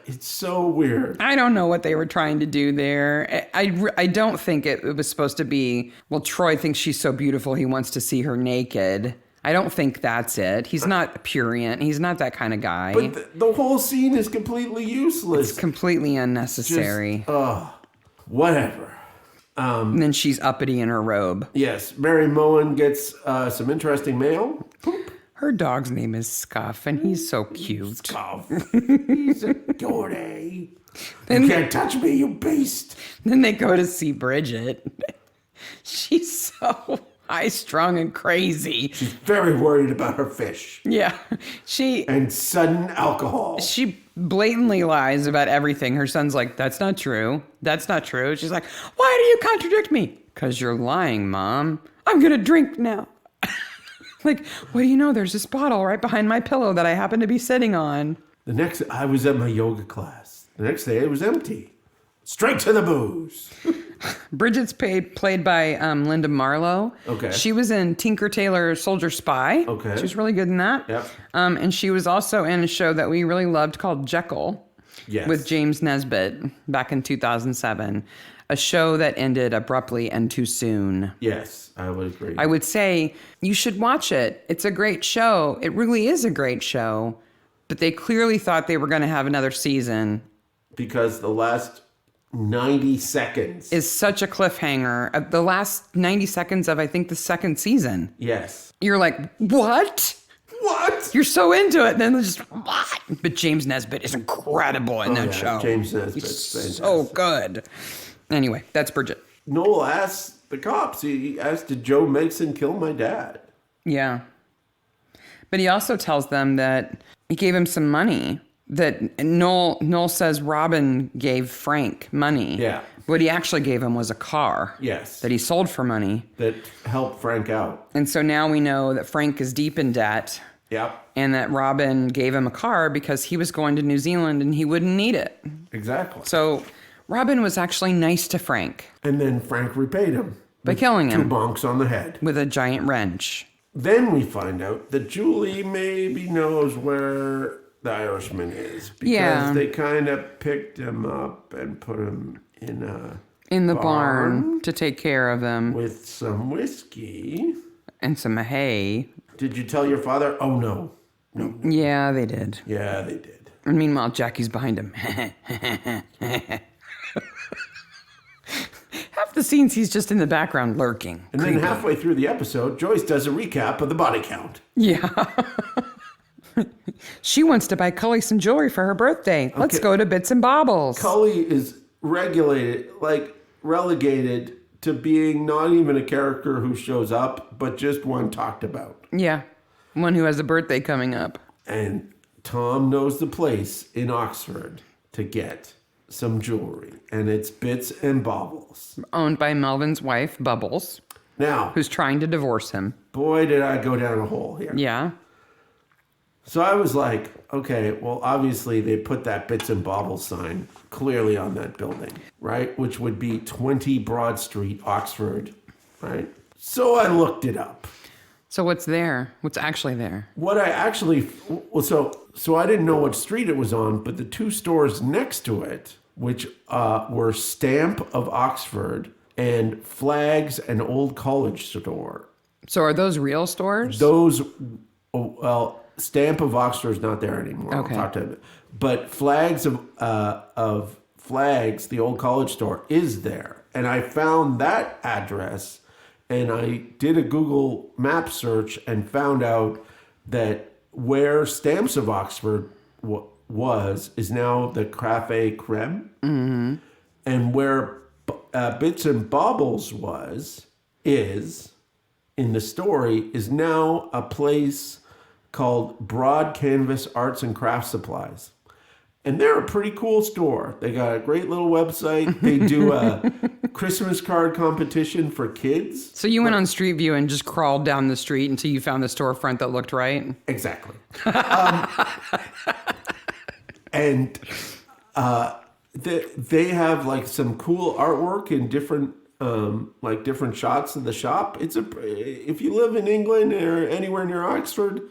it's so weird. I don't know what they were trying to do there. I don't think it was supposed to be, well, Troy thinks she's so beautiful, he wants to see her naked. I don't think that's it. He's not a prurient. He's not that kind of guy. But the whole scene is completely useless. It's completely unnecessary. Whatever. And then she's uppity in her robe. Yes, Mary Moen gets some interesting mail. Poop. Her dog's name is Scuff, and he's so cute. Scuff. He's a goaty. You can't touch me, you beast. Then they go to see Bridget. She's so high-strung and crazy. She's very worried about her fish. Yeah. And sudden alcohol. She blatantly lies about everything. Her son's like, that's not true. That's not true. She's like, why do you contradict me? Because you're lying, Mom. I'm going to drink now. Like, what do you know? There's this bottle right behind my pillow that I happen to be sitting on. I was at my yoga class. The next day, it was empty. Straight to the booze. Bridget's played by Linda Marlowe. Okay. She was in Tinker Tailor Soldier Spy. Okay. She was really good in that. Yep. And she was also in a show that we really loved called Jekyll. Yes. With James Nesbitt back in 2007. A show that ended abruptly and too soon. Yes, I would agree. I would say you should watch it. It's a great show. It really is a great show. But they clearly thought they were going to have another season. Because the last 90 seconds is such a cliffhanger. The last 90 seconds of, I think, the second season. Yes. You're like, what? What? You're so into it. And then just, what? But James Nesbitt is incredible in that show. James Nesbitt's fantastic. So good. Anyway, that's Bridget. Noel asks the cops, he asked, did Joe Mason kill my dad? Yeah. But he also tells them that he gave him some money. That Noel says Robin gave Frank money. Yeah. What he actually gave him was a car. Yes. That he sold for money. That helped Frank out. And so now we know that Frank is deep in debt. Yep. And that Robin gave him a car because he was going to New Zealand and he wouldn't need it. Exactly. So Robin was actually nice to Frank. And then Frank repaid him. By killing him. 2 bonks on the head. With a giant wrench. Then we find out that Julie maybe knows where the Irishman is. Because they kind of picked him up and put him in the barn to take care of him. With some whiskey. And some hay. Did you tell your father? Oh, no. No. Yeah, they did. Yeah, they did. And meanwhile, Jackie's behind him. Half the scenes, he's just in the background lurking. And then halfway through the episode, Joyce does a recap of the body count. Yeah. She wants to buy Cully some jewelry for her birthday. Let's go to Bits and Bobbles. Cully is relegated to being not even a character who shows up, but just one talked about. Yeah. One who has a birthday coming up. And Tom knows the place in Oxford to get some jewelry. And it's Bits and Baubles. Owned by Melvin's wife, Bubbles. Now. Who's trying to divorce him. Boy, did I go down a hole here. Yeah. So I was like, okay, well, obviously they put that Bits and Baubles sign clearly on that building, right? Which would be 20 Broad Street, Oxford, right? So I looked it up. So what's there? What's actually there? What I actually, well, so I didn't know what street it was on, but the two stores next to it, which were Stamp of Oxford and Flags and Old College Store. So are those real stores? Those, well, Stamp of Oxford is not there anymore. Okay. I'll talk to him. But Flags of Flags, the Old College Store, is there. And I found that address, and I did a Google map search and found out that where Stamps of Oxford was is now the Café Creme. Mm-hmm. And where Bits and Baubles is in the story, is now a place called Broad Canvas Arts and Crafts Supplies. And they're a pretty cool store. They got a great little website. They do a Christmas card competition for kids. So you went on Street View and just crawled down the street until you found the storefront that looked right? Exactly. And they have like some cool artwork in different different shots of the shop. If you live in England or anywhere near Oxford,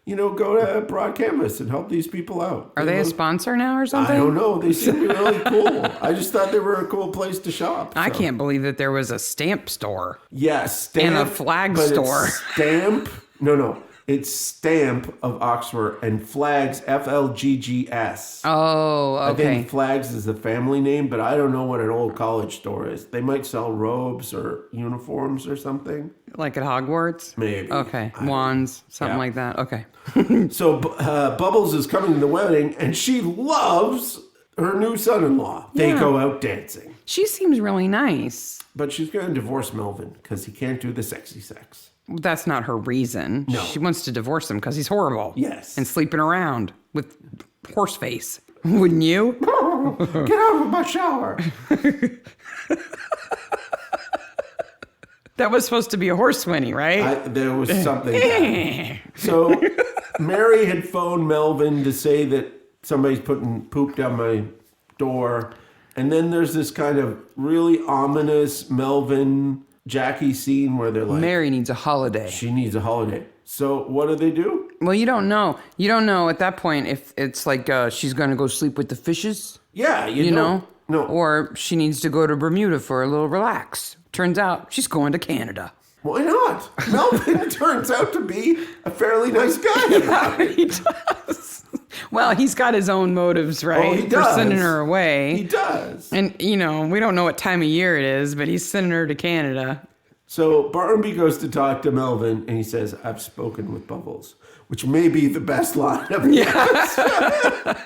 go to Broad Canvas and help these people out. Are they a sponsor now or something? I don't know. They seem really cool. I just thought they were a cool place to shop. I can't believe that there was a stamp store. Yes, Stamp. And a flag store. Stamp. No. It's Stamp of Oxford and Flags, Flggs. Oh, okay. I think Flags is the family name, but I don't know what an Old College store is. They might sell robes or uniforms or something. Like at Hogwarts? Maybe. Okay. Wands, something like that. Okay. So Bubbles is coming to the wedding, and she loves her new son-in-law. They go out dancing. She seems really nice. But she's going to divorce Melvin because he can't do the sexy sex. That's not her reason. No. She wants to divorce him because he's horrible. Yes. And sleeping around with horse face. Wouldn't you? Get out of my shower. That was supposed to be a horse whinny, right? There was something. So Mary had phoned Melvin to say that somebody's putting poop down my door. And then there's this kind of really ominous Melvin Jackie scene where they're like, Mary needs a holiday. She needs a holiday. So what do? Well, you don't know. You don't know at that point if it's like she's going to go sleep with the fishes. Yeah, you know? No. Or she needs to go to Bermuda for a little relax. Turns out she's going to Canada. Why not? Melvin turns out to be a fairly nice guy. Yeah, he does. Well, he's got his own motives, right? Oh, he does. For sending her away. He does. And, we don't know what time of year it is, but he's sending her to Canada. So Barnaby goes to talk to Melvin, and he says, I've spoken with Bubbles, which may be the best line of the episode.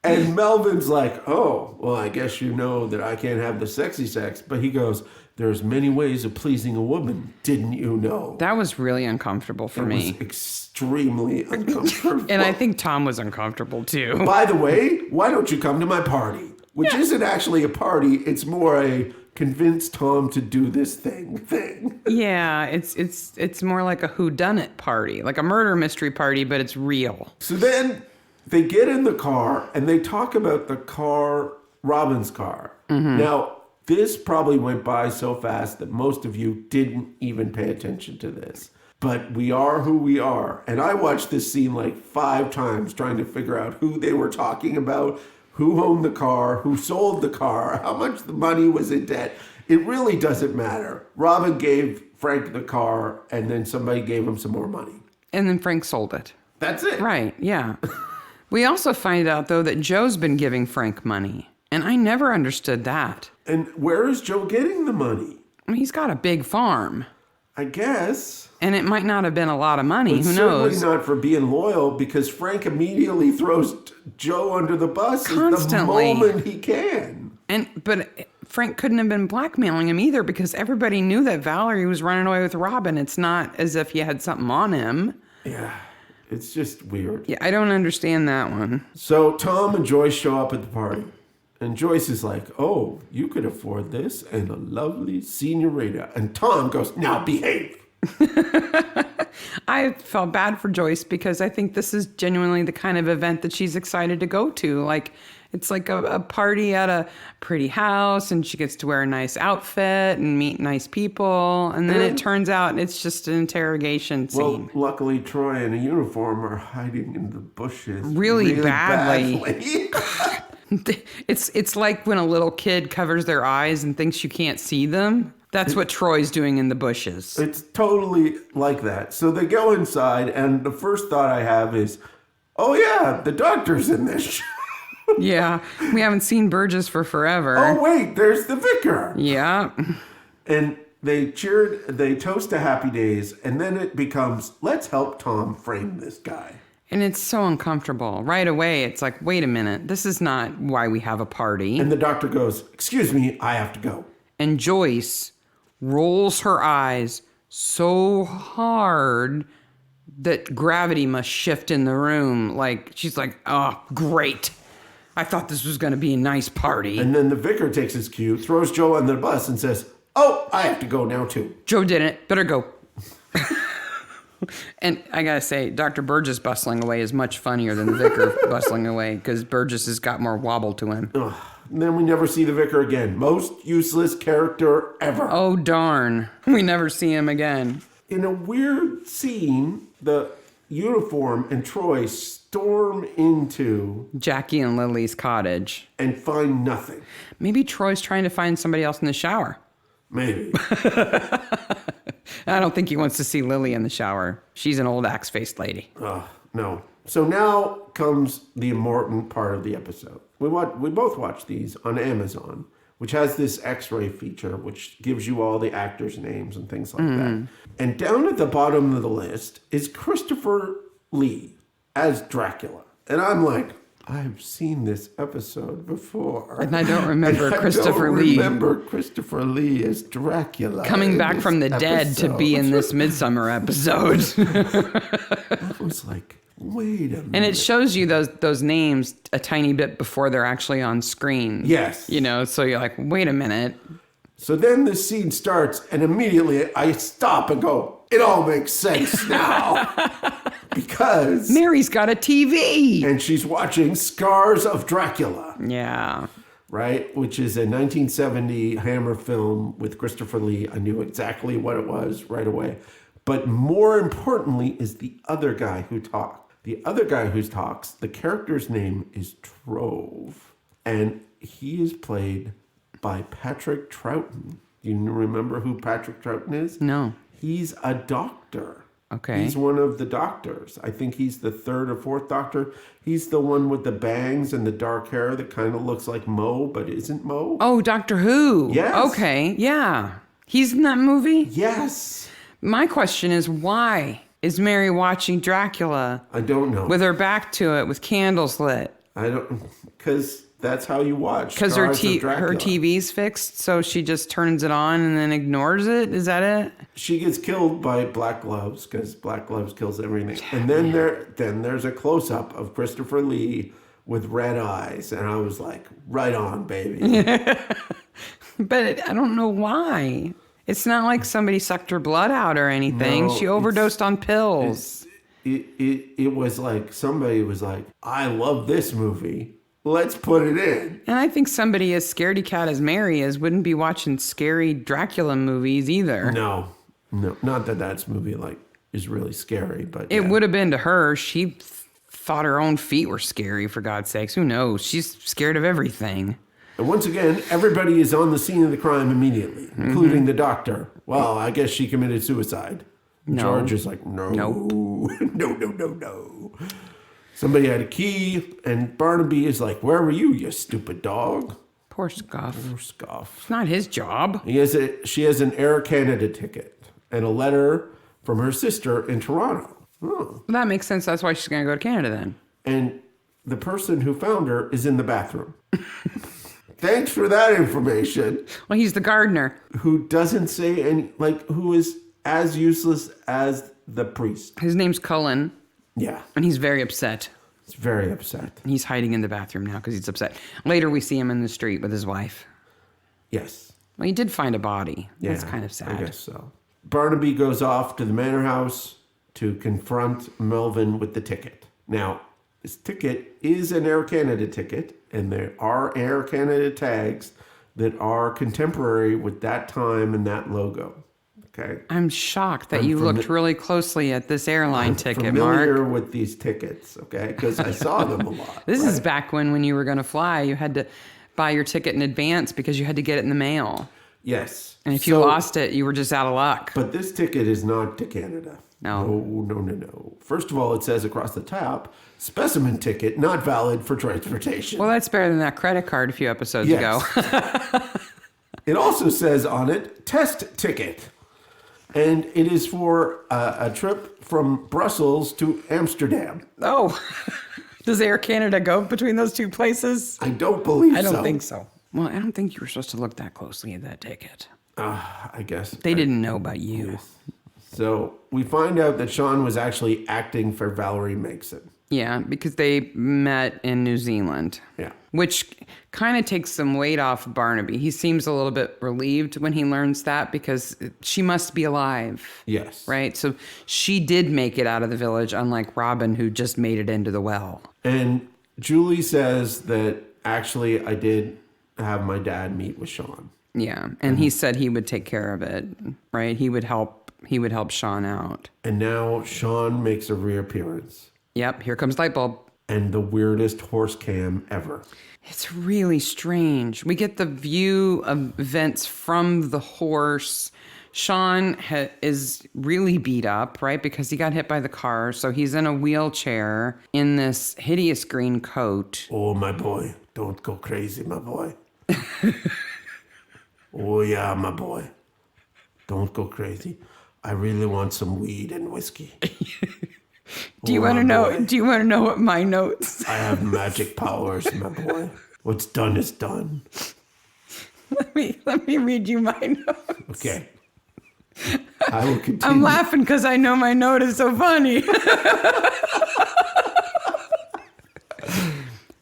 And Melvin's like, oh, well, I guess you know that I can't have the sexy sex. But he goes, there's many ways of pleasing a woman, didn't you know? That was really uncomfortable for me. It was extremely uncomfortable. And I think Tom was uncomfortable, too. By the way, why don't you come to my party? Which isn't actually a party. It's more a convince Tom to do this thing. Yeah, it's more like a whodunit party. Like a murder mystery party, but it's real. So then they get in the car and they talk about the car, Robin's car. Mm-hmm. Now, this probably went by so fast that most of you didn't even pay attention to this. But we are who we are. And I watched this scene like 5 times trying to figure out who they were talking about, who owned the car, who sold the car, how much the money was in debt. It really doesn't matter. Robin gave Frank the car and then somebody gave him some more money. And then Frank sold it. That's it. Right, yeah. We also find out, though, that Joe's been giving Frank money. And I never understood that. And where is Joe getting the money? I mean, he's got a big farm. I guess. And it might not have been a lot of money. But who knows? Certainly not for being loyal, because Frank immediately throws Joe under the bus Constantly. the moment he can. But Frank couldn't have been blackmailing him either because everybody knew that Valerie was running away with Robin. It's not as if he had something on him. Yeah, it's just weird. Yeah, I don't understand that one. So Tom and Joyce show up at the party. And Joyce is like, oh, you could afford this and a lovely senorita. And Tom goes, now behave. I felt bad for Joyce because I think this is genuinely the kind of event that she's excited to go to. Like, it's like a party at a pretty house and she gets to wear a nice outfit and meet nice people. And then it turns out it's just an interrogation scene. Well, luckily Troy in a uniform are hiding in the bushes. Really badly. It's like when a little kid covers their eyes and thinks you can't see them. That's what Troy's doing in the bushes. It's totally like that. So they go inside, and the first thought I have is, oh yeah, the doctor's in this show. Yeah, we haven't seen Burgess for forever. Oh wait, there's the vicar. Yeah. And they toast to happy days, and then it becomes, let's help Tom frame this guy. And it's so uncomfortable. Right away, it's like, wait a minute, this is not why we have a party. And the doctor goes, excuse me, I have to go. And Joyce rolls her eyes so hard that gravity must shift in the room. Like, she's like, oh, great. I thought this was going to be a nice party. And then the vicar takes his cue, throws Joe on the bus, and says, oh, I have to go now, too. Joe didn't. Better go. And I gotta say, Dr. Burgess bustling away is much funnier than the vicar bustling away because Burgess has got more wobble to him. Ugh. And then we never see the vicar again. Most useless character ever. Oh, darn. We never see him again. In a weird scene, the uniform and Troy storm into Jackie and Lily's cottage and find nothing. Maybe Troy's trying to find somebody else in the shower. Maybe. I don't think he wants to see Lily in the shower. She's an old axe-faced lady. No. So now comes the important part of the episode. We both watch these on Amazon, which has this X-ray feature, which gives you all the actors' names and things like that. And down at the bottom of the list is Christopher Lee as Dracula. And I'm like, I've seen this episode before. And I don't remember Christopher Lee. I don't remember Christopher Lee as Dracula. Coming back from the dead to be in this Midsomer episode. I was like, wait a minute. And it shows you those names a tiny bit before they're actually on screen. Yes. You know, so you're like, wait a minute. So then the scene starts, and immediately I stop and go, it all makes sense now. Because Mary's got a TV. And she's watching Scars of Dracula. Yeah. Right? Which is a 1970 Hammer film with Christopher Lee. I knew exactly what it was right away. But more importantly is the other guy who talked. The other guy who talks, the character's name is Trove. And he is played by Patrick Troughton. Do you remember who Patrick Troughton is? No. He's a doctor. Okay. He's one of the doctors. I think he's the third or fourth doctor. He's the one with the bangs and the dark hair that kind of looks like Mo, but isn't Mo. Oh, Doctor Who. Yes. Okay, yeah. He's in that movie? Yes. My question is, why is Mary watching Dracula? I don't know. With her back to it, with candles lit? I don't, because that's how you watch. Because her TV's fixed, so she just turns it on and then ignores it? Is that it? She gets killed by Black Gloves, because Black Gloves kills everything. And then there's a close-up of Christopher Lee with red eyes. And I was like, right on, baby. But I don't know why. It's not like somebody sucked her blood out or anything. No, she overdosed on pills. It was like somebody was like, I love this movie. Let's put it in. And I think somebody as scaredy cat as Mary wouldn't be watching scary Dracula movies either. No, not that movie is really scary, but it would have been to her. She thought her own feet were scary, for God's sakes. Who knows? She's scared of everything. And once again, everybody is on the scene of the crime immediately, including the doctor. Well, I guess she committed suicide. No. George is like, no. Nope. No. Somebody had a key, and Barnaby is like, where were you, you stupid dog? Poor Scuff. Scuff. It's not his job. She has an Air Canada ticket and a letter from her sister in Toronto. Oh. Well, that makes sense. That's why she's going to go to Canada then. And the person who found her is in the bathroom. Thanks for that information. Well, he's the gardener. Who doesn't say any, who is as useless as the priest. His name's Cullen. Yeah. And he's very upset. He's very upset. He's hiding in the bathroom now because he's upset. Later, we see him in the street with his wife. Yes. Well, he did find a body. Yeah, That's kind of sad. I guess so. Barnaby goes off to the manor house to confront Melvin with the ticket. Now, this ticket is an Air Canada ticket, and there are Air Canada tags that are contemporary with that time and that logo. Okay. I'm shocked that you looked really closely at this airline ticket, Mark. I'm familiar with these tickets, okay, because I saw them a lot. This is back when you were going to fly, you had to buy your ticket in advance because you had to get it in the mail. Yes. And if you lost it, you were just out of luck. But this ticket is not to Canada. No. No. First of all, it says across the top, specimen ticket not valid for transportation. Well, that's better than that credit card a few episodes ago. It also says on it, test ticket. And it is for a trip from Brussels to Amsterdam. Oh, does Air Canada go between those two places? I don't believe so. I don't think so. Well, I don't think you were supposed to look that closely at that ticket. I guess. They didn't know about you. Yes. So we find out that Sean was actually acting for Valerie Megson. Yeah, because they met in New Zealand. Yeah. Which kind of takes some weight off Barnaby. He seems a little bit relieved when he learns that because she must be alive. Yes. Right? So she did make it out of the village, unlike Robin, who just made it into the well. And Julie says that actually I did have my dad meet with Sean. Yeah. And he said he would take care of it, right? He would help Sean out. And now Sean makes a reappearance. Yep, here comes Lightbulb. And the weirdest horse cam ever. It's really strange. We get the view of events from the horse. Sean is really beat up, right? Because he got hit by the car. So he's in a wheelchair in this hideous green coat. Oh, my boy. Don't go crazy, my boy. Oh, yeah, my boy. Don't go crazy. I really want some weed and whiskey. Do you want to know? Do you want to know what my notes? I have magic powers, my boy. What's done is done. Let me read you my notes. Okay. I will continue. I'm laughing because I know my note is so funny.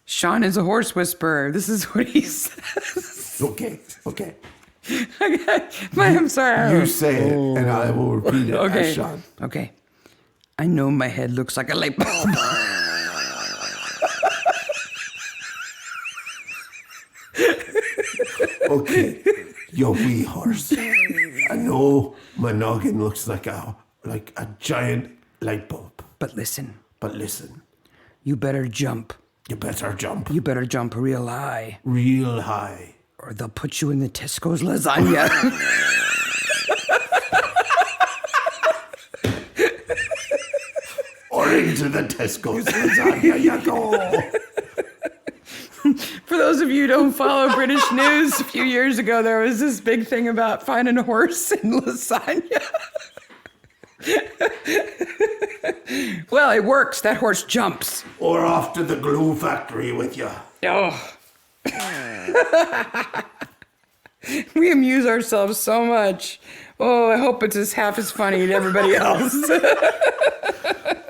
Sean is a horse whisperer. This is what he says. Okay. I'm sorry. You say it, and I will repeat it as Sean. Okay. I know my head looks like a light bulb. Okay, your wee horse. I know my noggin looks like a giant light bulb. But listen. You You better jump. better jump. You better jump real high. Real high. Or they'll put you in the Tesco's lasagna. Or into the Tesco's lasagna you go. For those of you who don't follow British news, a few years ago there was this big thing about finding a horse in lasagna. Well, it works. That horse jumps. Or off to the glue factory with you. Oh. We amuse ourselves so much. Oh, I hope it's half as funny to everybody else.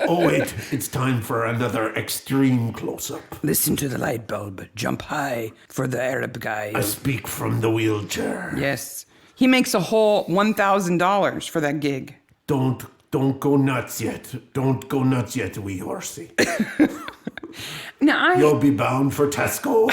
Oh, wait. It's time for another extreme close-up. Listen to the light bulb. Jump high for the Arab guy. I speak from the wheelchair. Yes. He makes a whole $1,000 for that gig. Don't go nuts yet. Don't go nuts yet, wee horsey. Now, You'll be bound for Tesco.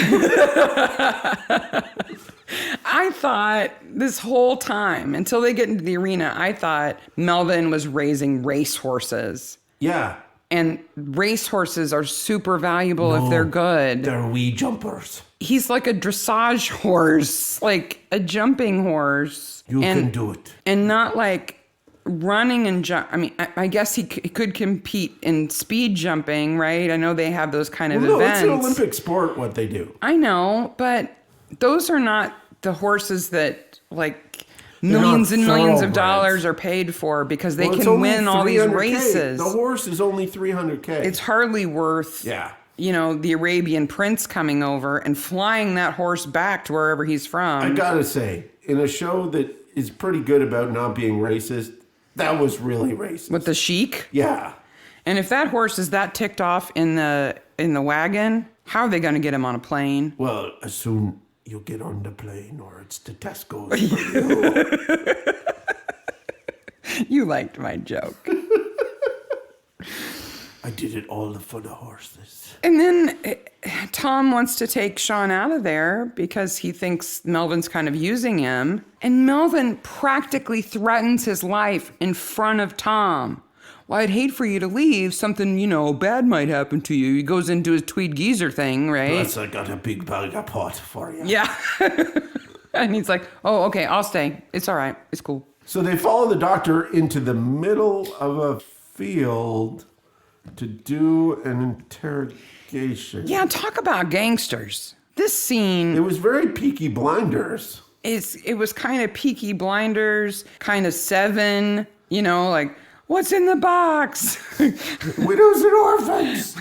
I thought this whole time, until they get into the arena, I thought Melvin was raising race horses. Yeah. And race horses are super valuable if they're good. They're wee jumpers. He's like a dressage horse, like a jumping horse. You can do it. And not like running and jump. I mean, I guess he could compete in speed jumping, right? I know they have those kind of events. It's an Olympic sport, what they do. I know, but those are not the horses that like millions and millions of dollars are paid for because they can win all these races. The horse is only $300K. It's hardly worth the Arabian prince coming over and flying that horse back to wherever he's from. I gotta say, in a show that is pretty good about not being racist, that was really racist. With the sheik? Yeah. And if that horse is that ticked off in the wagon, how are they going to get him on a plane? Well, as soon you get on the plane or it's the Tesco's for you. You liked my joke. I did it all for the horses. And then Tom wants to take Sean out of there because he thinks Melvin's kind of using him. And Melvin practically threatens his life in front of Tom. Well, I'd hate for you to leave. Something, bad might happen to you. He goes into his Tweed geezer thing, right? Plus, I got a big bag of pot for you. Yeah. And he's like, oh, okay, I'll stay. It's all right. It's cool. So they follow the doctor into the middle of a field to do an interrogation. Yeah, talk about gangsters. This scene... It was very Peaky Blinders. It was kind of Peaky Blinders, kind of Seven, like... What's in the box? Widows and orphans.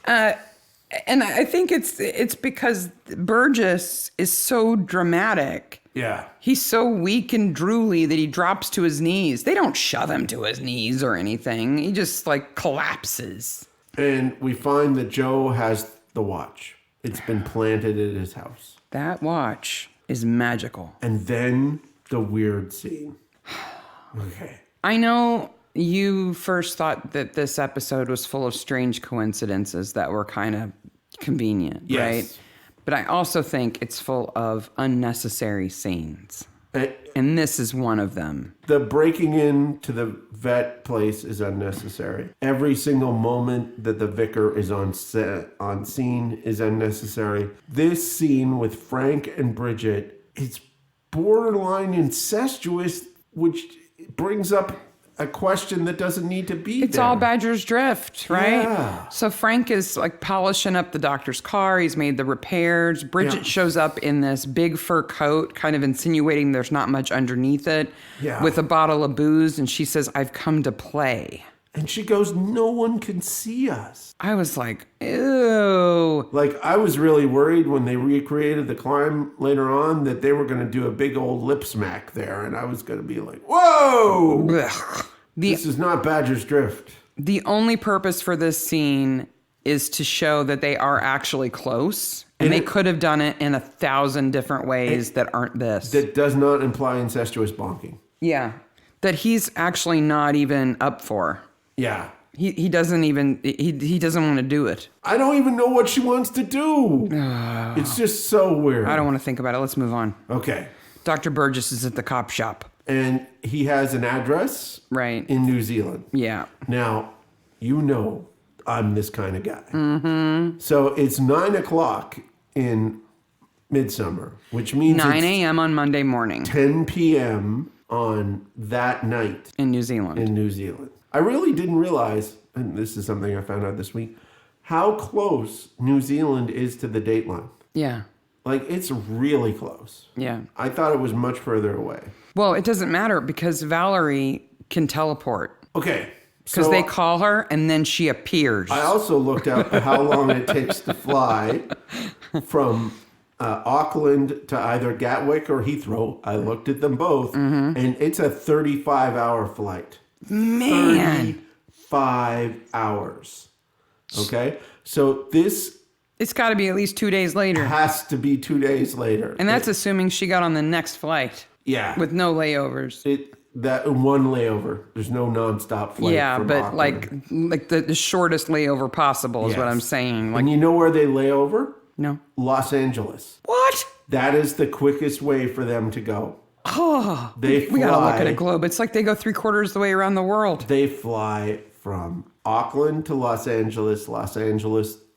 And I think it's because Burgess is so dramatic. Yeah. He's so weak and drooly that he drops to his knees. They don't shove him to his knees or anything. He just collapses. And we find that Joe has the watch. It's been planted at his house. That watch is magical. And then the weird scene. Okay. I know you first thought that this episode was full of strange coincidences that were kind of convenient, yes. Right? But I also think it's full of unnecessary scenes. And this is one of them. The breaking into the vet place is unnecessary. Every single moment that the vicar is on scene is unnecessary. This scene with Frank and Bridget, it's borderline incestuous, which brings up a question that doesn't need to be It's there. all Badger's Drift, right? Yeah. So Frank is polishing up the doctor's car. He's made the repairs. Bridget shows up in this big fur coat, kind of insinuating there's not much underneath it, with a bottle of booze. And she says, I've come to play. And she goes, no one can see us. I was like, ew. I was really worried when they recreated the climb later on that they were going to do a big old lip smack there. And I was going to be like, whoa! This is not Badger's Drift. The only purpose for this scene is to show that they are actually close. And they could have done it in 1,000 different ways that aren't this. That does not imply incestuous bonking. Yeah. That he's actually not even up for. Yeah. He doesn't even, he doesn't want to do it. I don't even know what she wants to do. It's just so weird. I don't want to think about it. Let's move on. Okay. Dr. Burgess is at the cop shop. And he has an address. Right. In New Zealand. Yeah. Now, I'm this kind of guy. Mm-hmm. So it's 9 o'clock in Midsomer, which means 9 a.m. on Monday morning. 10 p.m. on that night. In New Zealand. I really didn't realize, and this is something I found out this week, how close New Zealand is to the dateline. Yeah. It's really close. Yeah. I thought it was much further away. Well, it doesn't matter because Valerie can teleport. Okay. Because they call her and then she appears. I also looked up how long it takes to fly from Auckland to either Gatwick or Heathrow. I looked at them both, and it's a 35-hour flight. Man. 35 hours. Okay? So this... It's got to be at least 2 days later. Has to be 2 days later. And that's assuming she got on the next flight. Yeah. With no layovers. That one layover. There's no nonstop flight. Yeah, from but Auckland. the shortest layover possible is what I'm saying. And you know where they lay over? No. Los Angeles. What? That is the quickest way for them to go. Oh, we gotta look at a globe. It's like they go 3/4 the way around the world. They fly from Auckland to Los Angeles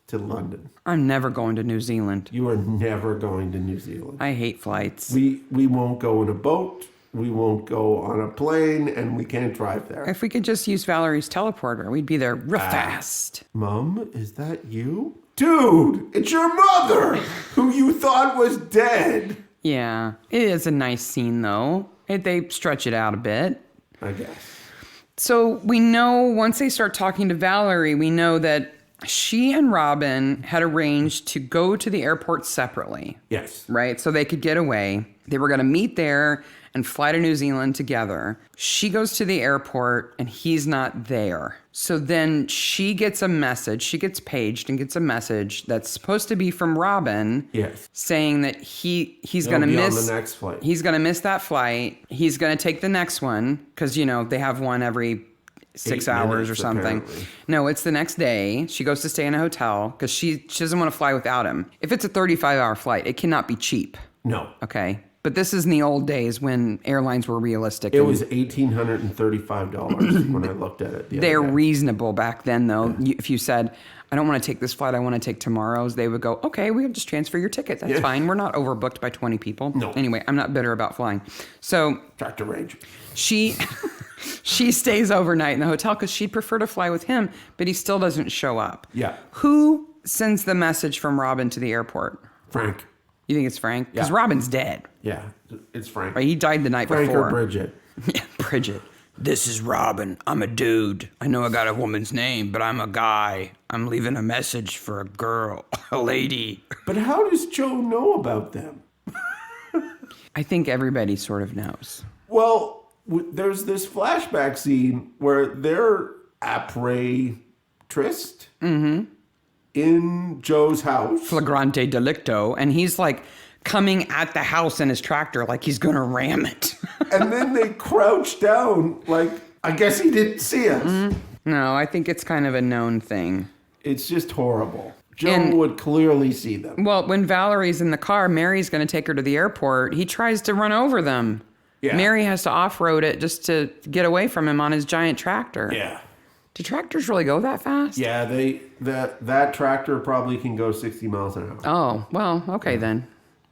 to London. I'm never going to New Zealand. You are never going to New Zealand. I hate flights. We won't go in a boat. We won't go on a plane, and we can't drive there. If we could just use Valerie's teleporter, we'd be there real fast. Mom, is that you? Dude, it's your mother, who you thought was dead. Yeah, it is a nice scene, though. They stretch it out a bit. I guess. So we know once they start talking to Valerie, we know that She and Robin had arranged to go to the airport separately. Yes. Right? So they could get away. They were going to meet there and fly to New Zealand together. She goes to the airport and he's not there. So then she gets a message. She gets paged and gets a message that's supposed to be from Robin. Yes. Saying that he's going to miss on the next flight. He's going to miss that flight. He's going to take the next one because, they have one every 6 hours or something. Apparently. No, it's the next day. She goes to stay in a hotel because she doesn't want to fly without him. If it's a 35-hour flight, it cannot be cheap. No. Okay. But this is in the old days when airlines were realistic. It was $1,835 when I looked at it. They're reasonable back then, though. Yeah. If you said, I don't want to take this flight, I want to take tomorrow's, they would go, okay, we'll just transfer your ticket. That's fine. We're not overbooked by 20 people. No. Anyway, I'm not bitter about flying. So Tractor range. she stays overnight in the hotel because she'd prefer to fly with him, but he still doesn't show up. Yeah. Who sends the message from Robin to the airport? Frank. You think it's Frank? Because Yeah. Robin's dead. Yeah, it's Frank. Right? He died the night Frank before. or Bridget. Yeah, Bridget. This is Robin. I'm a dude. I know I got a woman's name, but I'm a guy. I'm leaving a message for a girl, a lady. But how does Joe know about them? I think everybody sort of knows. Well, there's this flashback scene where they're après tryst in Joe's house. Flagrante delicto. And he's like coming at the house in his tractor like he's going to ram it. And then they crouch down like, I guess he didn't see us. No, I think it's kind of a known thing. It's just horrible. Joe would clearly see them. Well, when Valerie's in the car, Mary's going to take her to the airport. He tries to run over them. Yeah. Mary has to off-road it just to get away from him on his giant tractor. Yeah. Do tractors really go that fast? Yeah, that tractor probably can go 60 miles an hour. Oh, well, okay then.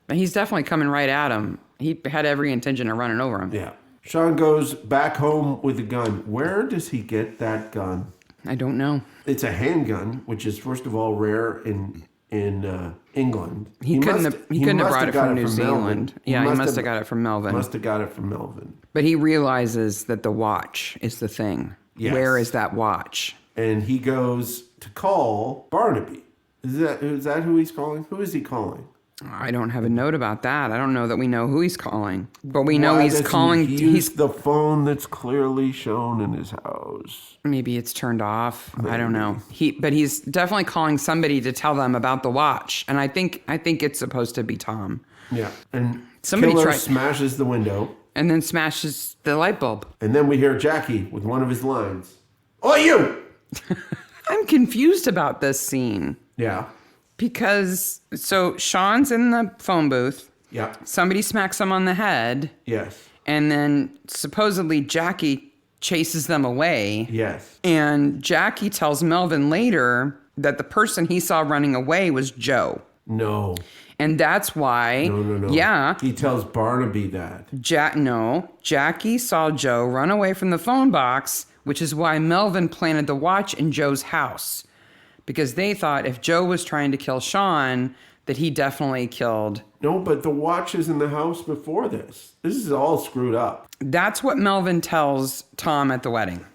But he's definitely coming right at him. He had every intention of running over him. Yeah. Sean goes back home with a gun. Where does he get that gun? I don't know. It's a handgun, which is first of all rare in England. He couldn't have brought it from New Zealand. Yeah, he must have got it from Melvin. Must have got it from Melvin. But he realizes that the watch is the thing. Yes. Where is that watch? And he goes to call Barnaby. Is that who he's calling? Who is he calling? I don't have a note about that. I don't know that we know who he's calling. But we know he's calling. He's the phone that's clearly shown in his house. Maybe it's turned off. Maybe. I don't know. But he's definitely calling somebody to tell them about the watch. And I think it's supposed to be Tom. Yeah. And somebody Killer smashes the window. And then smashes the light bulb. And then we hear Jackie with one of his lines. Oh, you! I'm confused about this scene. Yeah. Because, so Sean's in the phone booth. Yeah. Somebody smacks him on the head. Yes. And then supposedly Jackie chases them away. Yes. And Jackie tells Melvin later that the person he saw running away was Joe. No. And that's why... No. Yeah. He tells Barnaby that. Jackie saw Joe run away from the phone box, which is why Melvin planted the watch in Joe's house. Because they thought if Joe was trying to kill Sean, that he definitely killed... No, but the watch is in the house before this. This is all screwed up. That's what Melvin tells Tom at the wedding.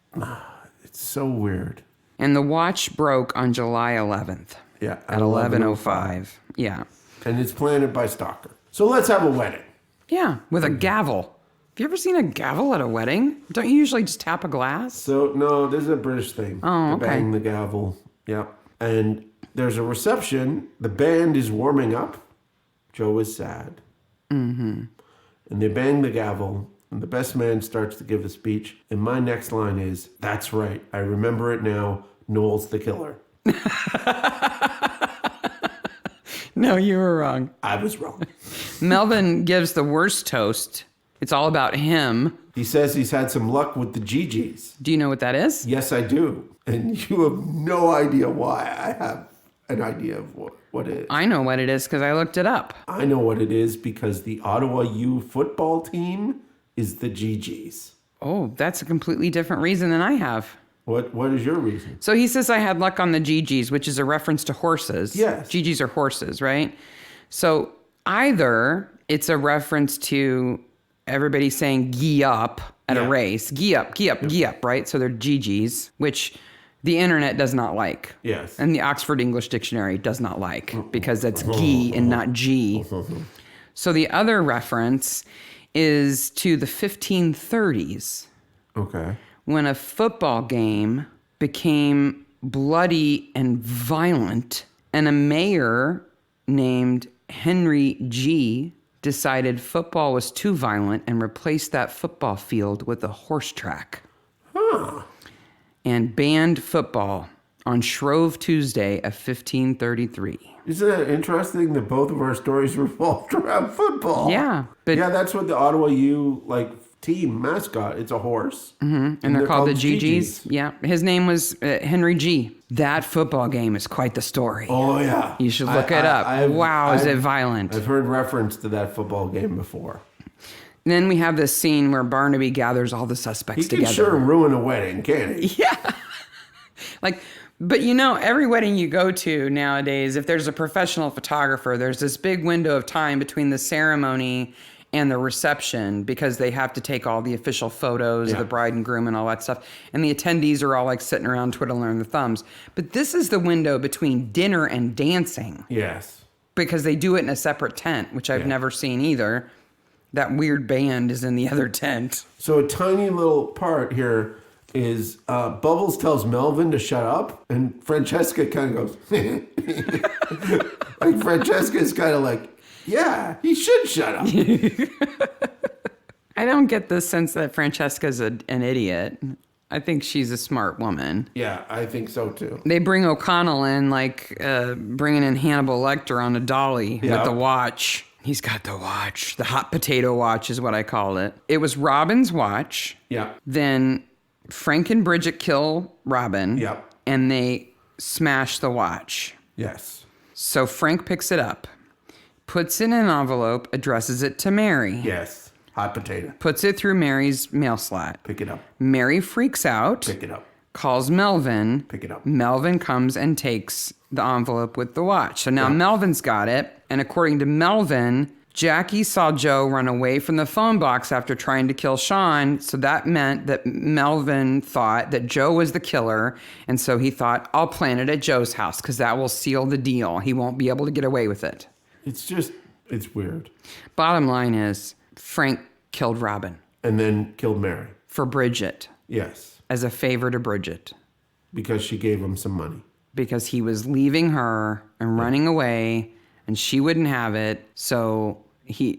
It's so weird. And the watch broke on July 11th. Yeah. At 11:05. Yeah. And it's planted by Stalker. So let's have a wedding. Yeah, with a gavel. Have you ever seen a gavel at a wedding? Don't you usually just tap a glass? So, no, this is a British thing. Oh, okay. Bang the gavel. Yep. And there's a reception. The band is warming up. Joe is sad. Mm-hmm. And they bang the gavel. And the best man starts to give a speech. And my next line is, that's right. I remember it now. Noel's the killer. No, you were wrong. I was wrong. Melvin gives the worst toast. It's all about him. He says he's had some luck with the GGs. Do you know what that is? Yes, I do. And you have no idea why. I have an idea of what it is. I know what it is because I looked it up. I know what it is because the Ottawa U football team is the GGs. Oh, that's a completely different reason than I have. What is your reason? So he says I had luck on the GGs, which is a reference to horses. Yes. GGs are horses, right? So either it's a reference to everybody saying gee up at a race. Gee up, right? So they're GGs, which the internet does not like. Yes. And the Oxford English Dictionary does not like, because that's "gi" and not "g." So the other reference is to the 1530s. Okay. When a football game became bloody and violent, and a mayor named Henry G. decided football was too violent and replaced that football field with a horse track. Huh. And banned football on Shrove Tuesday of 1533. Isn't that interesting that both of our stories revolved around football? Yeah. But yeah, that's what the Ottawa U team mascot. It's a horse. And they're called the GGs. Yeah. His name was Henry G. That football game is quite the story. Oh, yeah. You should look it up. Is it violent? I've heard reference to that football game before. Then we have this scene where Barnaby gathers all the suspects together. He can sure ruin a wedding, can't he? Yeah. But every wedding you go to nowadays, if there's a professional photographer, there's this big window of time between the ceremony and the reception, because they have to take all the official photos of the bride and groom and all that stuff. And the attendees are all sitting around twiddling their thumbs. But this is the window between dinner and dancing. Yes. Because they do it in a separate tent, which I've never seen either. That weird band is in the other tent. So a tiny little part here is Bubbles tells Melvin to shut up, and Francesca kind of goes, Francesca's kind of yeah, he should shut up. I don't get the sense that Francesca's an idiot. I think she's a smart woman. Yeah, I think so too. They bring O'Connell in bringing in Hannibal Lecter on a dolly with the watch. He's got the watch. The hot potato watch is what I call it. It was Robin's watch. Yeah. Then Frank and Bridget kill Robin. Yep. And they smash the watch. Yes. So Frank picks it up, puts it in an envelope, addresses it to Mary. Yes. Hot potato. Puts it through Mary's mail slot. Pick it up. Mary freaks out. Pick it up. Calls Melvin. Pick it up. Melvin comes and takes the envelope with the watch. So now Melvin's got it. And according to Melvin, Jackie saw Joe run away from the phone box after trying to kill Sean. So that meant that Melvin thought that Joe was the killer. And so he thought, I'll plant it at Joe's house because that will seal the deal. He won't be able to get away with it. It's weird. Bottom line is, Frank killed Robin. And then killed Mary. For Bridget. Yes. As a favor to Bridget. Because she gave him some money. Because he was leaving her and running away, and she wouldn't have it. So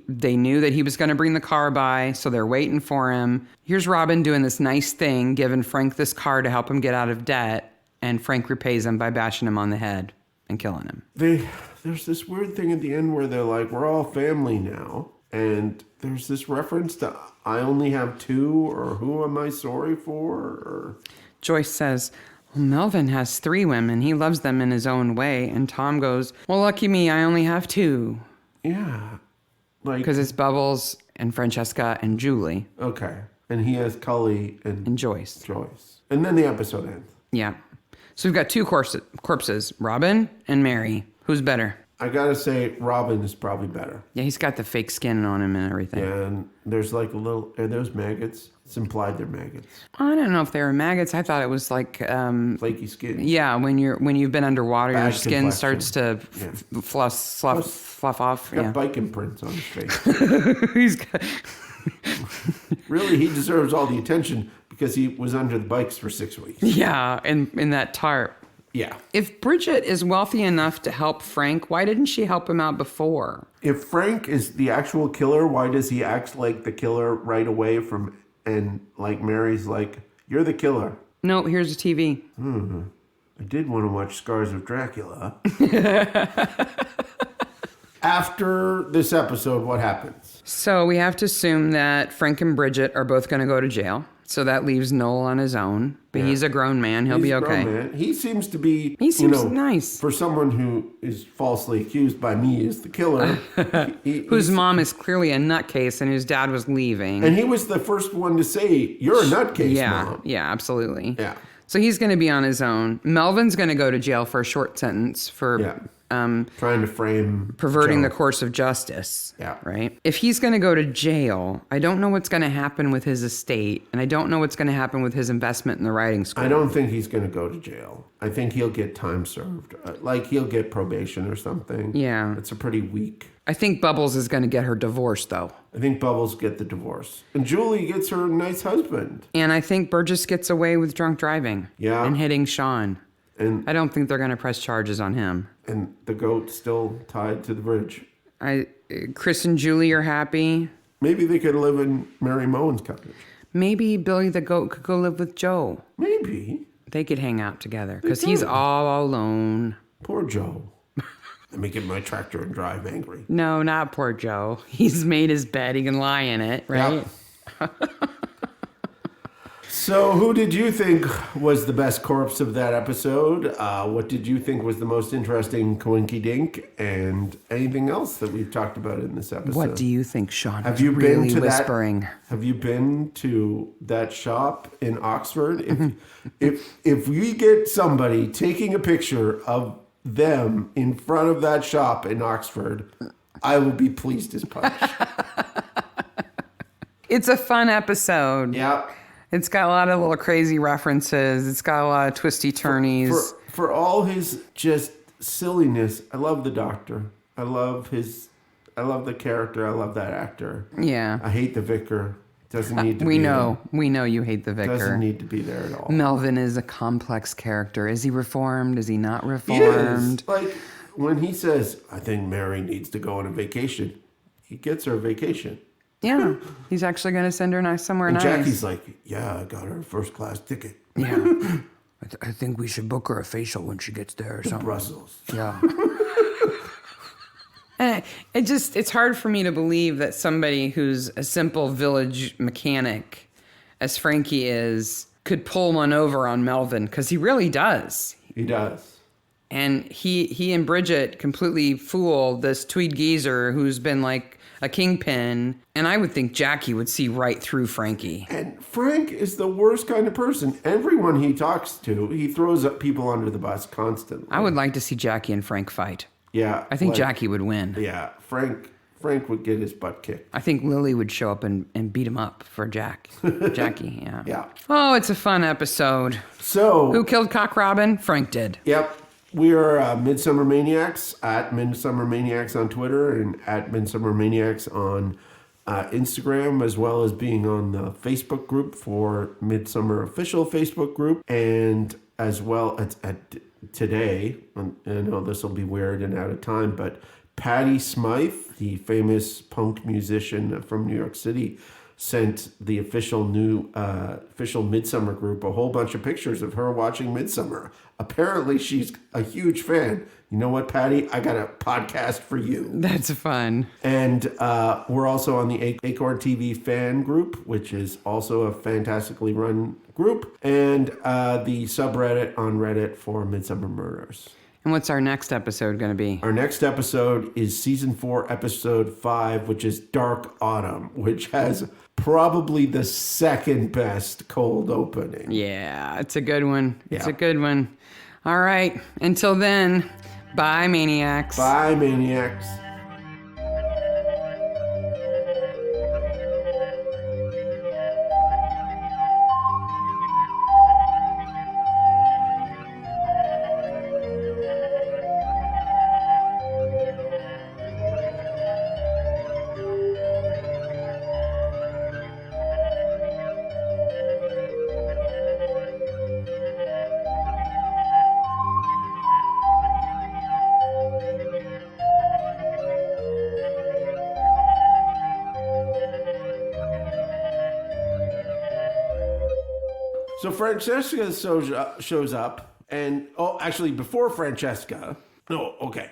they knew that he was going to bring the car by, so they're waiting for him. Here's Robin doing this nice thing, giving Frank this car to help him get out of debt, and Frank repays him by bashing him on the head and killing him. There's this weird thing at the end where they're like, we're all family now. And there's this reference to, I only have two, or who am I sorry for? Or... Joyce says, well, Melvin has 3 women. He loves them in his own way. And Tom goes, well, lucky me, I only have 2. Yeah. Because it's Bubbles and Francesca and Julie. Okay. And he has Cully and Joyce. And then the episode ends. Yeah. So we've got 2 corpses, Robin and Mary. Who's better? I gotta say, Robin is probably better. Yeah, he's got the fake skin on him and everything. And there's a little, are those maggots? It's implied they're maggots. I don't know if they were maggots. I thought it was flaky skin. Yeah, when you've been underwater, Bad your skin complexion. starts to fluff off. Got Yeah. bike imprints on his face. He's got... Really, he deserves all the attention because he was under the bikes for 6 weeks. Yeah, in that tarp. Yeah. If Bridget is wealthy enough to help Frank, why didn't she help him out before? If Frank is the actual killer, why does he act like the killer right away and Mary's like, you're the killer? No, here's a TV. I did want to watch Scars of Dracula. After this episode, what happens? So we have to assume that Frank and Bridget are both going to go to jail. So that leaves Noel on his own. But he's a grown man. He'll be okay. Man. He seems to be, He seems nice. For someone who is falsely accused by me as the killer. Whose mom is clearly a nutcase and whose dad was leaving. And he was the first one to say, you're a nutcase, Mom. Yeah, absolutely. Yeah. So he's going to be on his own. Melvin's going to go to jail for a short sentence for trying to frame perverting Joe. the course of justice. Yeah. Right? If he's going to go to jail, I don't know what's going to happen with his estate, and I don't know what's going to happen with his investment in the writing school. I don't think he's going to go to jail. I think he'll get time served. Like he'll get probation or something. Yeah. It's a pretty weak. I think Bubbles is going to get her divorced, though. I think Bubbles get the divorce. And Julie gets her nice husband. And I think Burgess gets away with drunk driving. Yeah. And hitting Sean. And I don't think they're going to press charges on him. And the goat still tied to the bridge. Chris and Julie are happy. Maybe they could live in Mary Moen's cottage. Maybe Billy the goat could go live with Joe. Maybe. They could hang out together because he's all alone. Poor Joe. Let me get my tractor and drive angry. No, not poor Joe. He's made his bed. He can lie in it, right? Yep. So who did you think was the best corpse of that episode? What did you think was the most interesting coinky dink? And anything else that we've talked about in this episode? What do you think, Sean? Have you been really to whispering? Have you been to that shop in Oxford? If we get somebody taking a picture of them in front of that shop in Oxford, I will be pleased as punch. It's a fun episode. Yeah. It's got a lot of little crazy references. It's got a lot of twisty turnies. For all his just silliness, I love the Doctor. I love the character. I love that actor. Yeah. I hate the Vicar. Doesn't need to we be know. there. We know you hate the Vicar. Doesn't need to be there at all. Melvin is a complex character. Is he reformed? Is he not He reformed? is. Like when he says, I think Mary needs to go on a vacation, he gets her a vacation. Yeah. He's actually going to send her somewhere And nice. Jackie's like, yeah, I got her a first class ticket. Yeah. I think we should book her a facial when she gets there or something. Brussels. Yeah. And it's hard for me to believe that somebody who's a simple village mechanic, as Frankie is, could pull one over on Melvin, because he really does. He does. And he and Bridget completely fool this Tweed geezer who's been like a kingpin. And I would think Jackie would see right through Frankie. And Frank is the worst kind of person. Everyone he talks to, he throws up people under the bus constantly. I would like to see Jackie and Frank fight. Yeah. I think Jackie would win. Yeah. Frank would get his butt kicked. I think Lily would show up and beat him up for Jackie, yeah. Yeah. Oh, it's a fun episode. So. Who killed Cock Robin? Frank did. Yep. We are Midsomer Maniacs, at Midsomer Maniacs on Twitter and at Midsomer Maniacs on Instagram, as well as being on the Facebook group for Midsomer Official Facebook group. And as well at today, I know this will be weird and out of time, but Patty Smythe, the famous punk musician from New York City, sent the official Midsomer group a whole bunch of pictures of her watching Midsomer. Apparently, she's a huge fan. You know what, Patty? I got a podcast for you. That's fun. And we're also on the Acorn TV fan group, which is also a fantastically run group, and the subreddit on Reddit for Midsomer Murders. And what's our next episode going to be? Our next episode is season 4, episode 5, which is Dark Autumn, which has probably the second best cold opening. Yeah, it's a good one. It's Yeah. a good one. All right. Until then, bye, Maniacs. Bye, Maniacs. So Francesca shows up, and actually before Francesca, no, okay.